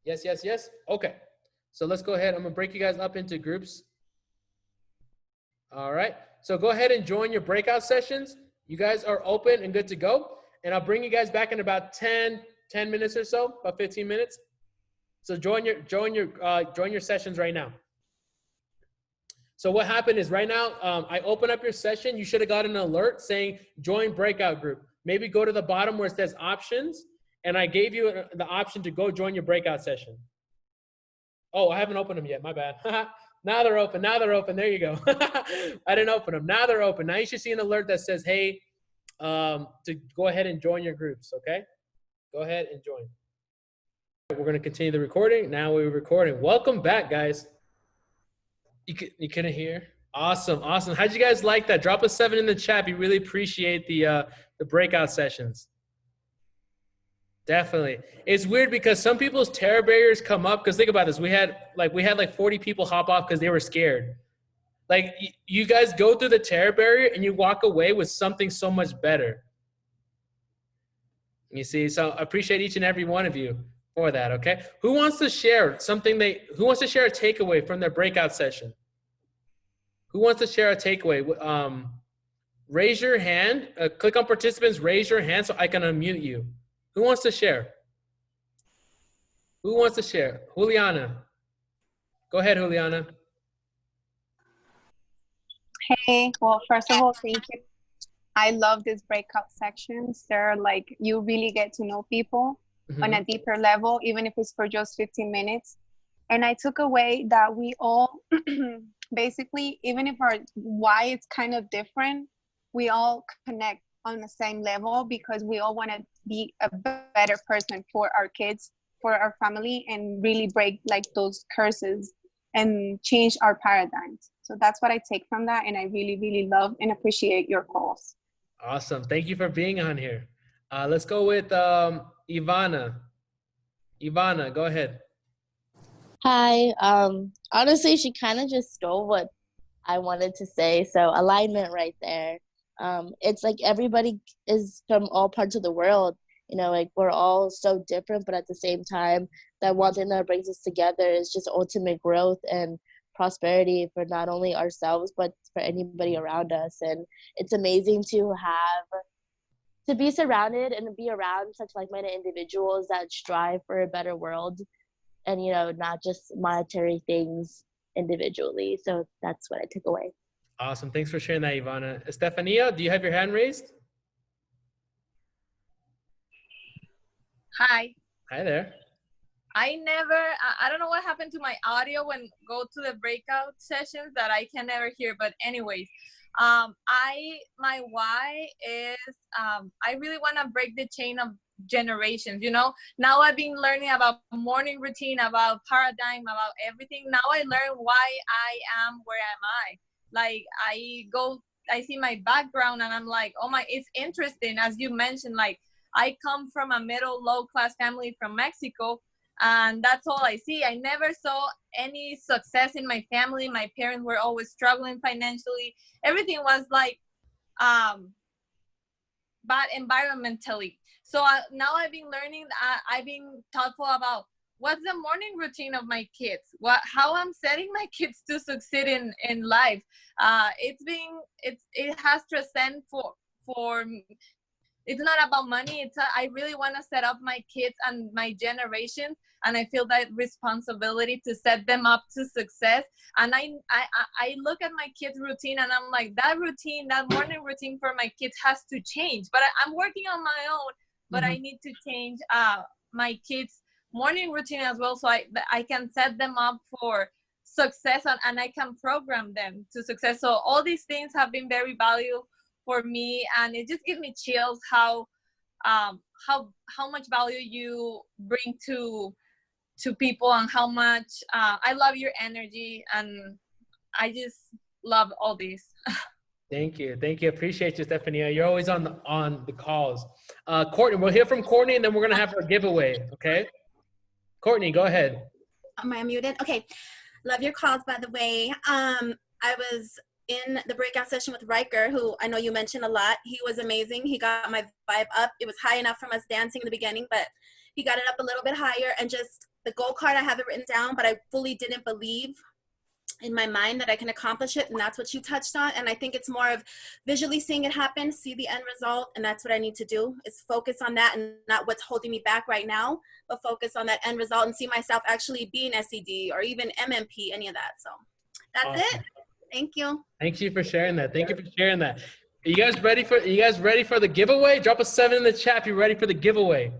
Yes, yes, yes? Okay. So let's go ahead. I'm going to break you guys up into groups. All right. So go ahead and join your breakout sessions. You guys are open and good to go. And I'll bring you guys back in about 10 minutes or so, about 15 minutes. So join your sessions right now. So what happened is right now, I open up your session. You should have got an alert saying join breakout group. Maybe go to the bottom where it says options, and I gave you the option to go join your breakout session. Oh, I haven't opened them yet. My bad. Now they're open. Now they're open. There you go. I didn't open them. Now they're open. Now you should see an alert that says, hey, to go ahead and join your groups, okay? Go ahead and join. We're going to continue the recording. Now we're recording. Welcome back, guys. You couldn't hear? Awesome, awesome. How'd you guys like that? Drop a 7 in the chat. We really appreciate the breakout sessions. Definitely. It's weird because some people's terror barriers come up because think about this. We had like 40 people hop off because they were scared. Like you guys go through the terror barrier and you walk away with something so much better. You see, so I appreciate each and every one of you for that, okay? Who wants to share something who wants to share a takeaway from their breakout session? Who wants to share a takeaway? Raise your hand, click on participants, raise your hand so I can unmute you. Who wants to share? Who wants to share? Juliana. Go ahead, Juliana. Hey, well, first of all, thank you. I love these breakout sections. They're like, you really get to know people on a deeper level, even if it's for just 15 minutes. And I took away that we all, basically, even if our why is kind of different, we all connect on the same level because we all want to be a better person for our kids, for our family, and really break like those curses and change our paradigms. So that's what I take from that. And I really, really love and appreciate your calls. Awesome. Thank you for being on here. Let's go with Ivana. Ivana, go ahead. Hi. Honestly, she kind of just stole what I wanted to say. So alignment right there. It's like everybody is from all parts of the world. You know, like we're all so different, but at the same time, that one thing that brings us together is just ultimate growth and prosperity for not only ourselves, but for anybody around us. And it's amazing to be surrounded and be around such like-minded individuals that strive for a better world and, you know, not just monetary things individually. So that's what I took away. Awesome. Thanks for sharing that, Ivana. Estefania, do you have your hand raised? Hi. Hi there. I don't know what happened to my audio when go to the breakout sessions that I can never hear. But anyways, my why is I really want to break the chain of generations. You know, now I've been learning about morning routine, about paradigm, about everything. Now I learn why I am where am I. Like I see my background and I'm like, oh my, it's interesting. As you mentioned, like I come from a low class family from Mexico. And that's all I see. I never saw any success in my family. My parents were always struggling financially. Everything was like bad environmentally. So now I've been learning, I've been thoughtful about what's the morning routine of my kids, how I'm setting my kids to succeed in life. It has transcend for it's not about money. I really want to set up my kids and my generation, and I feel that responsibility to set them up to success. And I look at my kids' routine, and I'm like, that morning routine for my kids has to change. But I'm working on my own. But I need to change my kids' morning routine as well, so I can set them up for success, and I can program them to success. So all these things have been very valuable for me, and it just gives me chills how much value you bring to people, and how much I love your energy, and I just love all this. Thank you. Appreciate you, Stefania. You're always on the calls. Courtney, we'll hear from Courtney, and then we're gonna have our giveaway. Okay, Courtney, go ahead. Am I muted? Okay. Love your calls, by the way. I was in the breakout session with Riker, who I know you mentioned a lot. He was amazing. He got my vibe up. It was high enough from us dancing in the beginning, but he got it up a little bit higher. And just the goal card, I have it written down, but I fully didn't believe in my mind that I can accomplish it. And that's what you touched on. And I think it's more of visually seeing it happen, see the end result. And that's what I need to do, is focus on that and not what's holding me back right now, but focus on that end result and see myself actually being SED or even MMP, any of that. So that's awesome. it. Thank you. Thank you for sharing that. Are you guys ready for the giveaway? Drop a 7 in the chat if you're ready for the giveaway.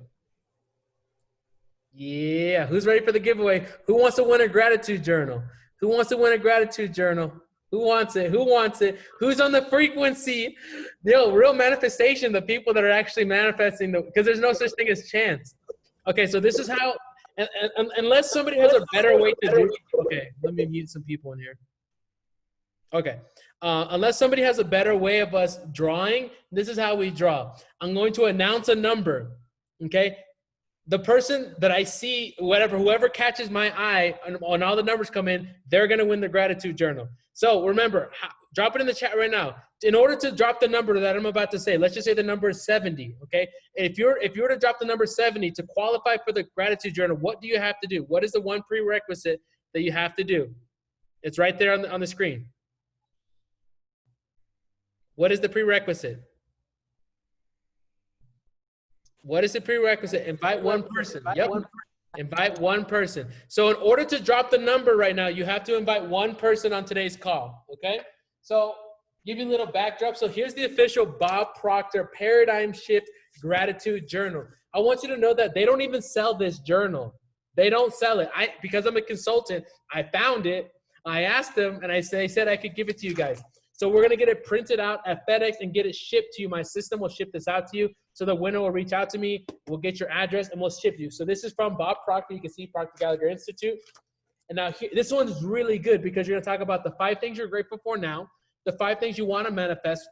Yeah, who's ready for the giveaway? Who wants to win a gratitude journal? Who wants to win a gratitude journal? Who wants it? Who wants it? Who's on the frequency? Real manifestation, the people that are actually manifesting, because there's no such thing as chance. Okay, so this is how, unless somebody has a better way to do it. Okay, let me mute some people in here. Okay, unless somebody has a better way of us drawing, this is how we draw. I'm going to announce a number, okay? The person that I see, whoever catches my eye on all the numbers come in, they're going to win the gratitude journal. So remember, drop it in the chat right now. In order to drop the number that I'm about to say, let's just say the number is 70, okay? If you were to drop the number 70 to qualify for the gratitude journal, what do you have to do? What is the one prerequisite that you have to do? It's right there on the screen. What is the prerequisite? What is the prerequisite? Invite one person. Yep. Invite one person. So in order to drop the number right now, you have to invite one person on today's call. Okay. So give you a little backdrop. So here's the official Bob Proctor Paradigm Shift Gratitude Journal. I want you to know that they don't even sell this journal. They don't sell it. Because I'm a consultant, I found it. I asked them and they said I could give it to you guys. So we're going to get it printed out at FedEx and get it shipped to you. My system will ship this out to you. So the winner will reach out to me. We'll get your address and we'll ship you. So this is from Bob Proctor. You can see Proctor Gallagher Institute. And now this one's really good because you're going to talk about the 5 things you're grateful for now, the 5 things you want to manifest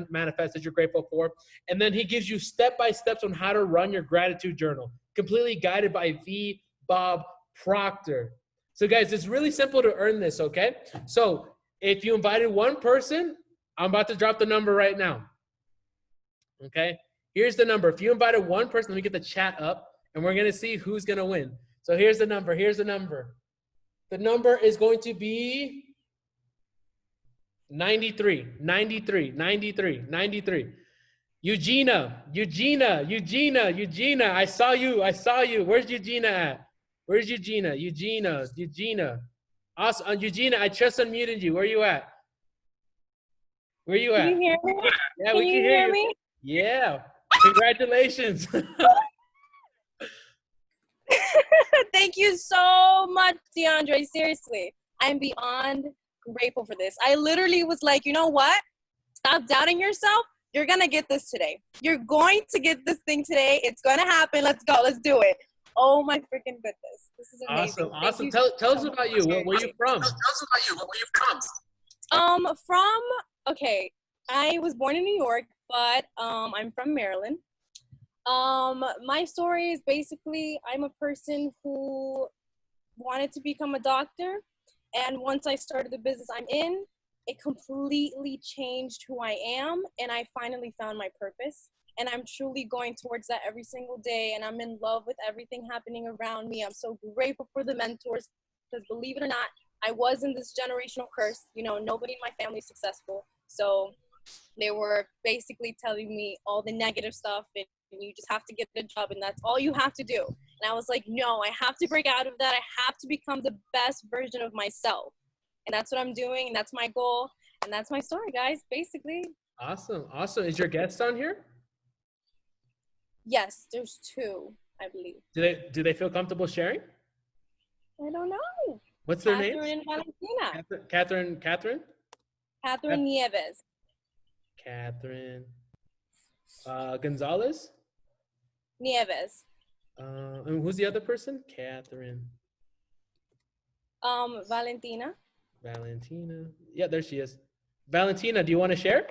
manifest that you're grateful for. And then he gives you step-by-steps on how to run your gratitude journal, completely guided by Bob Proctor. So guys, it's really simple to earn this, okay? So if you invited one person, I'm about to drop the number right now. Okay, here's the number. If you invited one person, let me get the chat up and we're going to see who's going to win. So here's the number. Here's the number. The number is going to be 93, 93, 93, 93. Eugenia. I saw you. Where's Eugenia at? Where's Eugenia? Eugenia. Awesome. Eugenia, I just unmuted you. Where are you at? Where are you at? Can you hear me? Yeah, Can we can you hear you. me? Yeah. Congratulations. Thank you so much, DeAndre. Seriously, I'm beyond grateful for this. I literally was like, you know what? Stop doubting yourself. You're going to get this today. You're going to get this thing today. It's going to happen. Let's go. Let's do it. Oh my freaking goodness. This is amazing. Awesome. Tell us about you. Where are you from? Okay, I was born in New York, but I'm from Maryland. My story is basically I'm a person who wanted to become a doctor, and once I started the business I'm in, it completely changed who I am, and I finally found my purpose. And I'm truly going towards that every single day, and I'm in love with everything happening around me. I'm so grateful for the mentors, because believe it or not, I was in this generational curse. You know, nobody in my family is successful. So they were basically telling me all the negative stuff, and you just have to get a job, and that's all you have to do. And I was like, no, I have to break out of that. I have to become the best version of myself. And that's what I'm doing, and that's my goal, and that's my story, guys, basically. Awesome. Is your guest on here? Yes, there's 2, I believe. Do they feel comfortable sharing? I don't know. What's their name? Catherine and Valentina. Catherine? Catherine Nieves. Catherine. Gonzalez? Nieves. And who's the other person? Catherine. Valentina. Yeah, there she is. Valentina, do you want to share?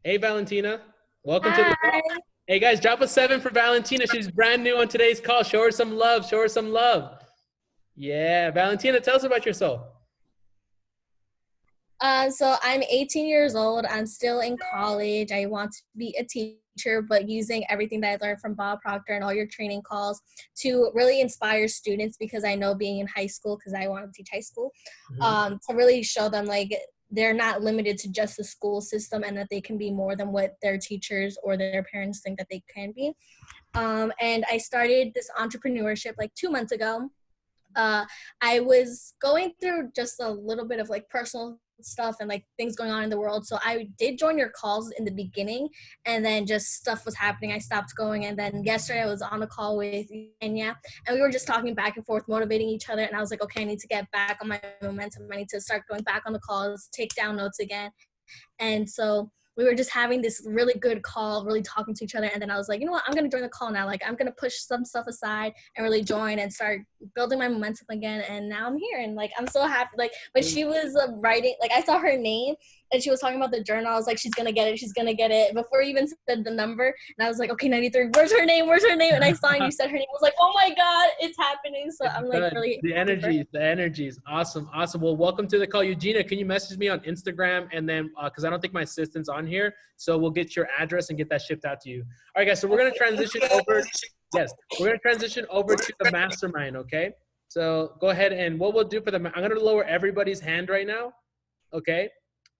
Hey, Valentina. Welcome to the call. Hey, guys, drop a 7 for Valentina. She's brand new on today's call. Show her some love. Yeah, Valentina, tell us about yourself. So I'm 18 years old. I'm still in college. I want to be a teacher, but using everything that I learned from Bob Proctor and all your training calls to really inspire students, because I know being in high school, because I want to teach high school, to really show them like they're not limited to just the school system, and that they can be more than what their teachers or their parents think that they can be. And I started this entrepreneurship like 2 months ago. I was going through just a little bit of like personal stuff and like things going on in the world. So I did join your calls in the beginning, and then just stuff was happening. I stopped going, and then yesterday I was on a call with Enya, and we were just talking back and forth, motivating each other. And I was like, okay, I need to get back on my momentum. I need to start going back on the calls, take down notes again. And so we were just having this really good call, really talking to each other. And then I was like, you know what, I'm going to join the call now. Like, I'm going to push some stuff aside and really join and start building my momentum again. And now I'm here. And like, I'm so happy. Like when she was writing, like I saw her name and she was talking about the journal. I was like, she's going to get it. She's going to get it. Before you even said the number. And I was like, okay, 93, where's her name? Where's her name? And I saw you said her name. I was like, oh my God, it's happening. So I'm like really. The energies. Awesome. Well, welcome to the call. Eugenia, can you message me on Instagram? And then, cause I don't think my assistant's on here. So we'll get your address and get that shipped out to you. All right, guys. So we're going to transition over. Yes. We're going to transition over to the mastermind. Okay. So go ahead, and what we'll do for I'm going to lower everybody's hand right now. Okay.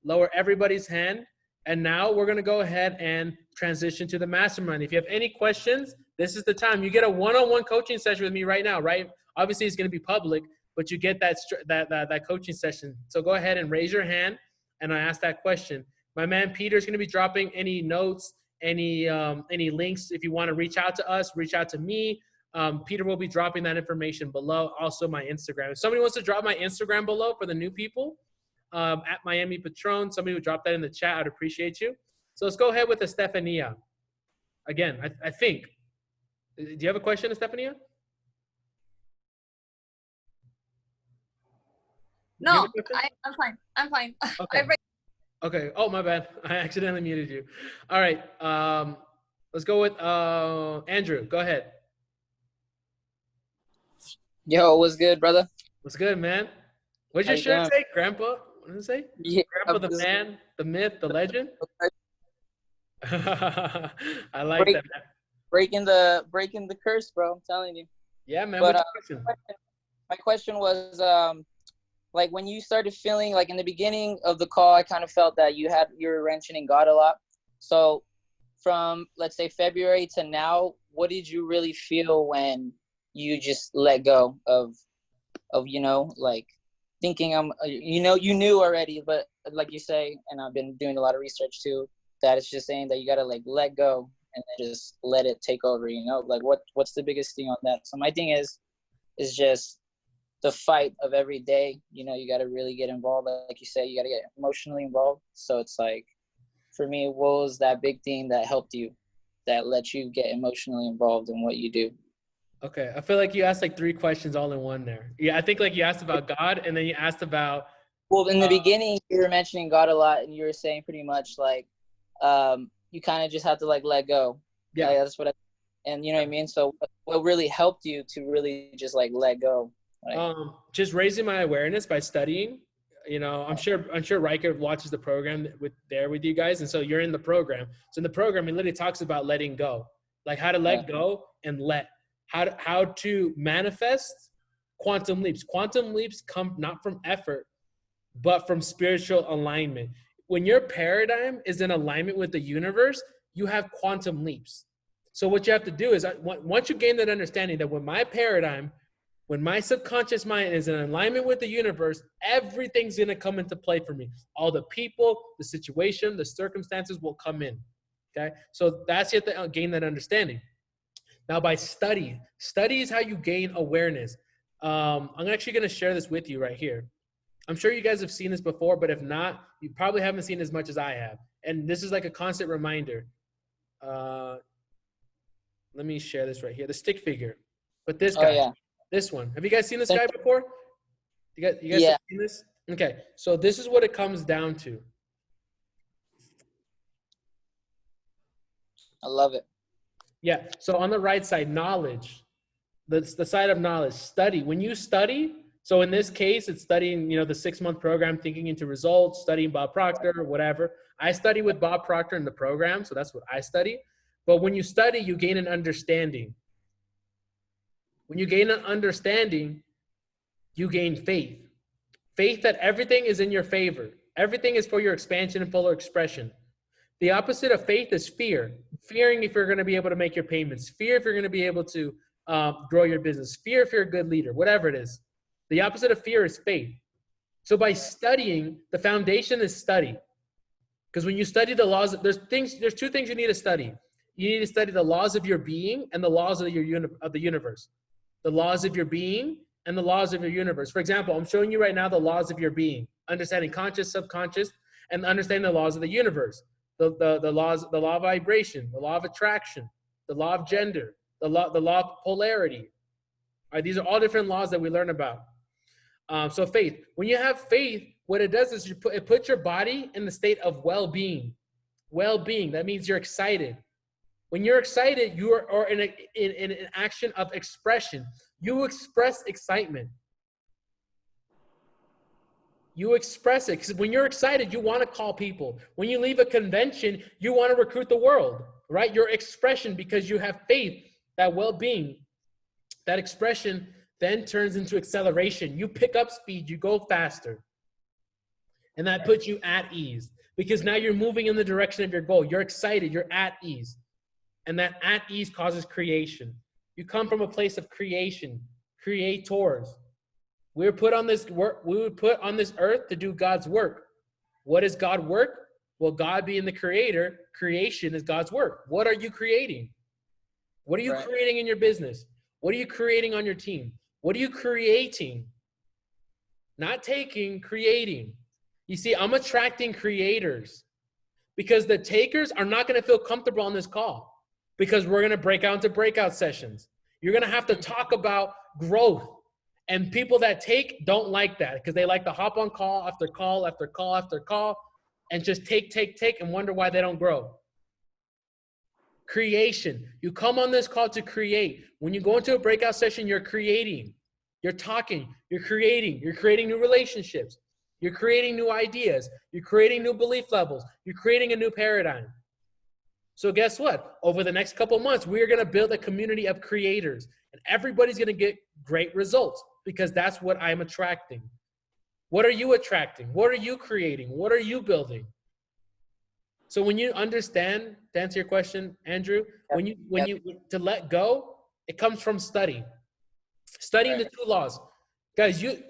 Lower everybody's hand. And now we're going to go ahead and transition to the mastermind. If you have any questions, this is the time. You get a one-on-one coaching session with me right now, right? Obviously, it's going to be public, but you get that coaching session. So go ahead and raise your hand, and I ask that question. My man Peter is going to be dropping any notes, any links. If you want to reach out to us, reach out to me. Peter will be dropping that information below. Also, my Instagram. If somebody wants to drop my Instagram below for the new people, at Miami Patron, somebody would drop that in the chat. I'd appreciate you. So let's go ahead with Estefania. Again, I think. Do you have a question, Estefania? No, I'm fine. Okay. Okay. Oh, my bad. I accidentally muted you. All right. Let's go with Andrew. Go ahead. Yo, what's good, brother? What's good, man? What's your shirt say, Grandpa? What does it say? Yeah, Grandpa, the man, the myth, the legend. I like that, man. Breaking the curse, bro. I'm telling you. Yeah, man. But what's your question? my question was, like when you started feeling like in the beginning of the call, I kind of felt that you were mentioning God a lot. So from, let's say, February to now, what did you really feel when you just let go of like thinking you knew already, but like you say, and I've been doing a lot of research too, that it's just saying that you got to like let go and then just let it take over, like what's the biggest thing on that? So my thing is just the fight of every day. You got to really get involved. Like you say, you got to get emotionally involved. So it's like, for me, what was that big thing that helped you, that let you get emotionally involved in what you do? Okay, I feel like you asked like 3 questions all in one there. Yeah, I think like you asked about God, and then you asked about. Well, in the beginning, you were mentioning God a lot, and you were saying pretty much like, you kind of just have to like let go. Yeah, like, that's what. And you know what I mean. So, what really helped you to really just like let go? Like, just raising my awareness by studying. I'm sure Riker watches the program with you guys, and so you're in the program. So in the program, it literally talks about letting go, like how to let go and let. How to manifest quantum leaps. Quantum leaps come not from effort, but from spiritual alignment. When your paradigm is in alignment with the universe, you have quantum leaps. So what you have to do is, once you gain that understanding that when my subconscious mind is in alignment with the universe, everything's going to come into play for me. All the people, the situation, the circumstances will come in. Okay. So that's you have to gain that understanding. Now, by study is how you gain awareness. I'm actually going to share this with you right here. I'm sure you guys have seen this before, but if not, you probably haven't seen as much as I have. And this is like a constant reminder. Let me share this right here. The stick figure. But this guy, this one. Have you guys seen this guy before? You guys have seen this? Okay, so this is what it comes down to. I love it. Yeah, so on the right side, knowledge. The side of knowledge, study. When you study, so in this case, it's studying, the 6-month program, thinking into results, studying Bob Proctor or whatever. I study with Bob Proctor in the program, so that's what I study. But when you study, you gain an understanding. When you gain an understanding, you gain faith. Faith that everything is in your favor. Everything is for your expansion and fuller expression. The opposite of faith is fear. Fearing if you're going to be able to make your payments. Fear if you're going to be able to grow your business. Fear if you're a good leader, whatever it is. The opposite of fear is faith. So by studying, the foundation is study. Because when you study the laws, there's two things you need to study. You need to study the laws of your being and the laws of the universe. The laws of your being and the laws of your universe. For example, I'm showing you right now the laws of your being, understanding conscious, subconscious, and understanding the laws of the universe. The law of vibration, the law of attraction, the law of gender, the law of polarity. All right, these are all different laws that we learn about. So faith. When you have faith, what it does is it puts your body in the state of well-being. Well-being. That means you're excited. When you're excited, you are in an action of expression. You express excitement. You express it, because when you're excited, you want to call people. When you leave a convention, you want to recruit the world, right? Your expression, because you have faith, that well-being, that expression then turns into acceleration. You pick up speed, you go faster. And that puts you at ease, because now you're moving in the direction of your goal. You're excited, you're at ease. And that at ease causes creation. You come from a place of creation, creators. We were put on this work. We were put on this earth to do God's work. What is God work? Well, God being the creator, creation is God's work. What are you creating? What are you creating in your business? What are you creating on your team? What are you creating? Not taking, creating. You see, I'm attracting creators, because the takers are not going to feel comfortable on this call, because we're going to break out into breakout sessions. You're going to have to talk about growth. And people that take don't like that, because they like to hop on call after call after call after call and just take and wonder why they don't grow. Creation. You come on this call to create. When you go into a breakout session, you're creating. You're talking. You're creating. You're creating new relationships. You're creating new ideas. You're creating new belief levels. You're creating a new paradigm. So guess what? Over the next couple of months, we are going to build a community of creators, and everybody's going to get great results, because that's what I'm attracting. What are you attracting? What are you creating? What are you building? So when you understand, to answer your question, Andrew, when you to let go, it comes from studying the two laws. Guys, you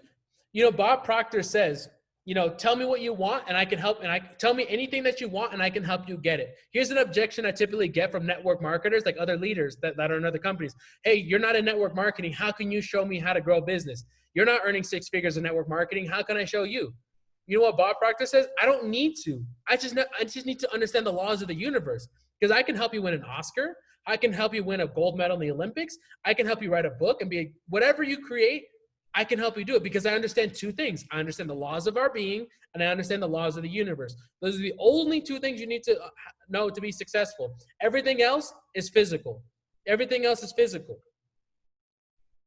know, Bob Proctor says, you know, tell me what you want and I can help, and tell me anything that you want and I can help you get it. Here's an objection I typically get from network marketers, like other leaders that are in other companies. Hey, you're not in network marketing. How can you show me how to grow a business? You're not earning 6 figures in network marketing. How can I show you? You know what Bob Proctor says? I don't need to. I just need to understand the laws of the universe, because I can help you win an Oscar. I can help you win a gold medal in the Olympics. I can help you write a book and be whatever you create. I can help you do it, because I understand two things. I understand the laws of our being, and I understand the laws of the universe. Those are the only two things you need to know to be successful. Everything else is physical. Everything else is physical.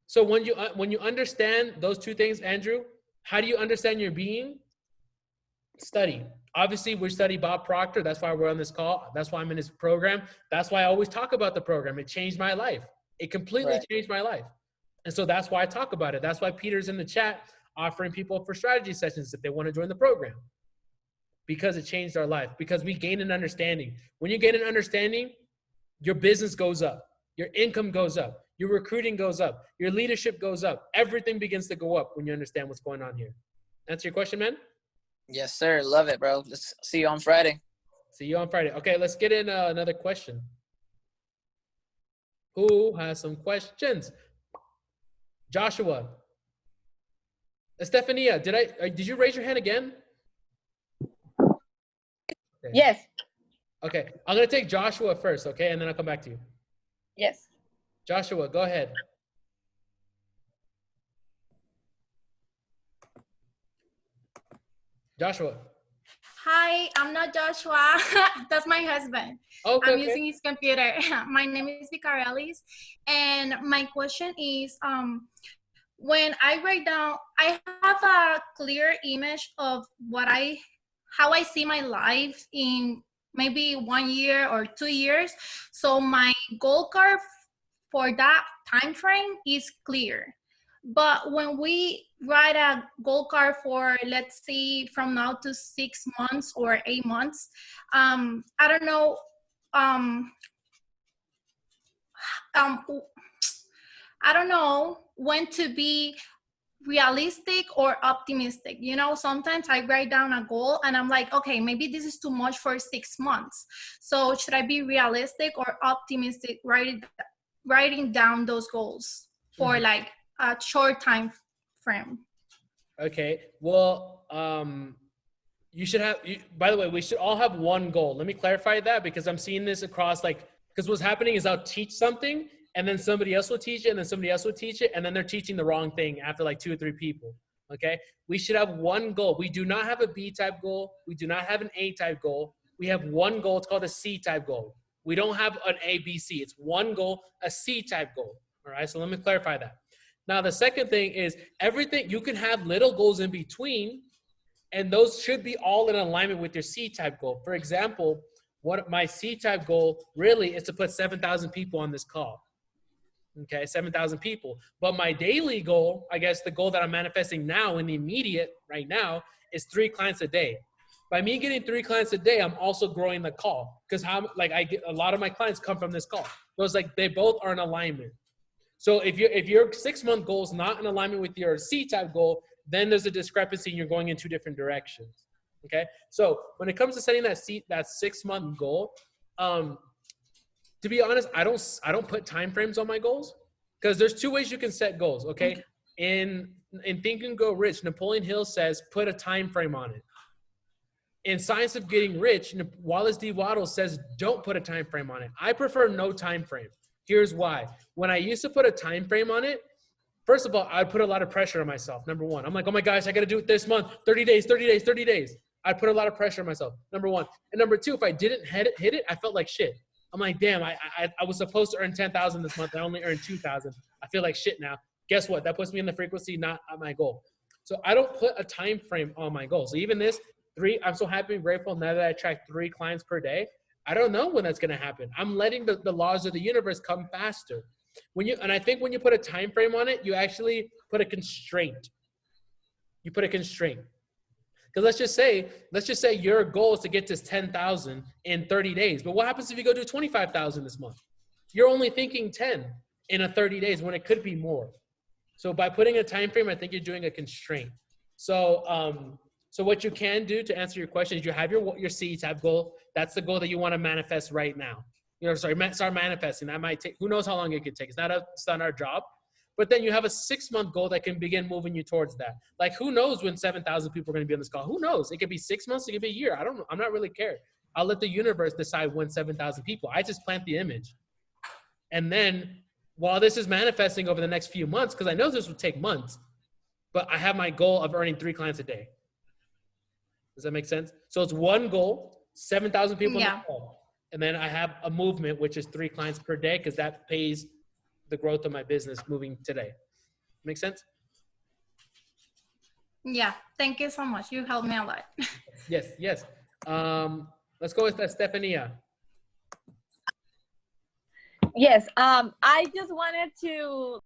So when you understand those two things, Andrew, how do you understand your being? Study. Obviously, we study Bob Proctor. That's why we're on this call. That's why I'm in his program. That's why I always talk about the program. It changed my life. It completely changed my life. And so that's why I talk about it. That's why Peter's in the chat offering people for strategy sessions if they want to join the program, because it changed our life, because we gain an understanding. When you gain an understanding, your business goes up, your income goes up, your recruiting goes up, your leadership goes up. Everything begins to go up when you understand what's going on here. Answer your question, man? Yes, sir. Love it, bro. Let's see you on Friday. See you on Friday. Okay, let's get in another question. Who has some questions? Joshua. Estefania, did you raise your hand again? Okay. Yes. Okay, I'm gonna take Joshua first, okay, and then I'll come back to you. Yes. Joshua, go ahead. Joshua. Hi, I'm not Joshua. That's my husband. Okay, I'm using his computer. My name is Vicarellis, and my question is, when I write down, I have a clear image of how I see my life in maybe 1 year or 2 years. So my goal card for that time frame is clear. But when we write a goal card for, let's say, from now to 6 months or 8 months, I don't know, I don't know when to be realistic or optimistic? You know, sometimes I write down a goal and I'm like, okay, maybe this is too much for 6 months. So should I be realistic or optimistic writing down those goals for like a short time frame? Okay. Well, you should have, by the way, we should all have one goal. Let me clarify that, because I'm seeing this across, like, because what's happening is I'll teach something and then somebody else will teach it and then somebody else will teach it. And then they're teaching the wrong thing after like 2 or 3 people. Okay. We should have one goal. We do not have a B type goal. We do not have an A type goal. We have one goal. It's called a C type goal. We don't have an A, B, C. It's one goal, a C type goal. All right. So let me clarify that. Now, the second thing is everything, you can have little goals in between, and those should be all in alignment with your C-type goal. For example, what my C-type goal really is to put 7,000 people on this call. Okay, 7,000 people. But my daily goal, I guess the goal that I'm manifesting now in the immediate right now, is 3 clients a day. By me getting 3 clients a day, I'm also growing the call, because I get a lot of my clients come from this call. So it's like they both are in alignment. So if your 6-month goal is not in alignment with your C-type goal, then there's a discrepancy and you're going in 2 different directions. Okay. So when it comes to setting that 6-month goal, to be honest, I don't put time frames on my goals, because there's 2 ways you can set goals. Okay. In Think and Grow Rich, Napoleon Hill says, put a time frame on it. In Science of Getting Rich, Wallace D. Waddell says, don't put a time frame on it. I prefer no time frame. Here's why. When I used to put a time frame on it, first of all, I'd put a lot of pressure on myself. Number one, I'm like, oh my gosh, I got to do it this month, 30 days, 30 days, 30 days. I'd put a lot of pressure on myself, number one. And number two, if I didn't hit it, I felt like shit. I'm like, damn, I was supposed to earn 10,000 this month. I only earned 2,000. I feel like shit now. Guess what? That puts me in the frequency, not at my goal. So I don't put a time frame on my goal. So even this 3, I'm so happy and grateful now that I attract 3 clients per day. I don't know when that's going to happen. I'm letting the laws of the universe come faster. And I think when you put a time frame on it, you actually put a constraint. You put a constraint. Because let's just say your goal is to get to 10,000 in 30 days. But what happens if you go do 25,000 this month? You're only thinking 10 in a 30 days when it could be more. So by putting a time frame, I think you're doing a constraint. So so what you can do to answer your question is you have your C-type goal. That's the goal that you want to manifest right now. Start manifesting. That might take, who knows how long it could take. It's not our job. But then you have a 6-month goal that can begin moving you towards that. Like, who knows when 7,000 people are going to be on this call? Who knows? It could be 6 months. It could be a year. I don't know. I'm not really care. I'll let the universe decide when 7,000 people. I just plant the image. And then while this is manifesting over the next few months, because I know this will take months, but I have my goal of earning 3 clients a day. Does that make sense? So it's one goal, 7,000 people on the call. And then I have a movement, which is 3 clients per day, because that pays the growth of my business moving today. Make sense? Yeah. Thank you so much. You helped me a lot. Yes. Let's go with Stefania. Yes. I just wanted to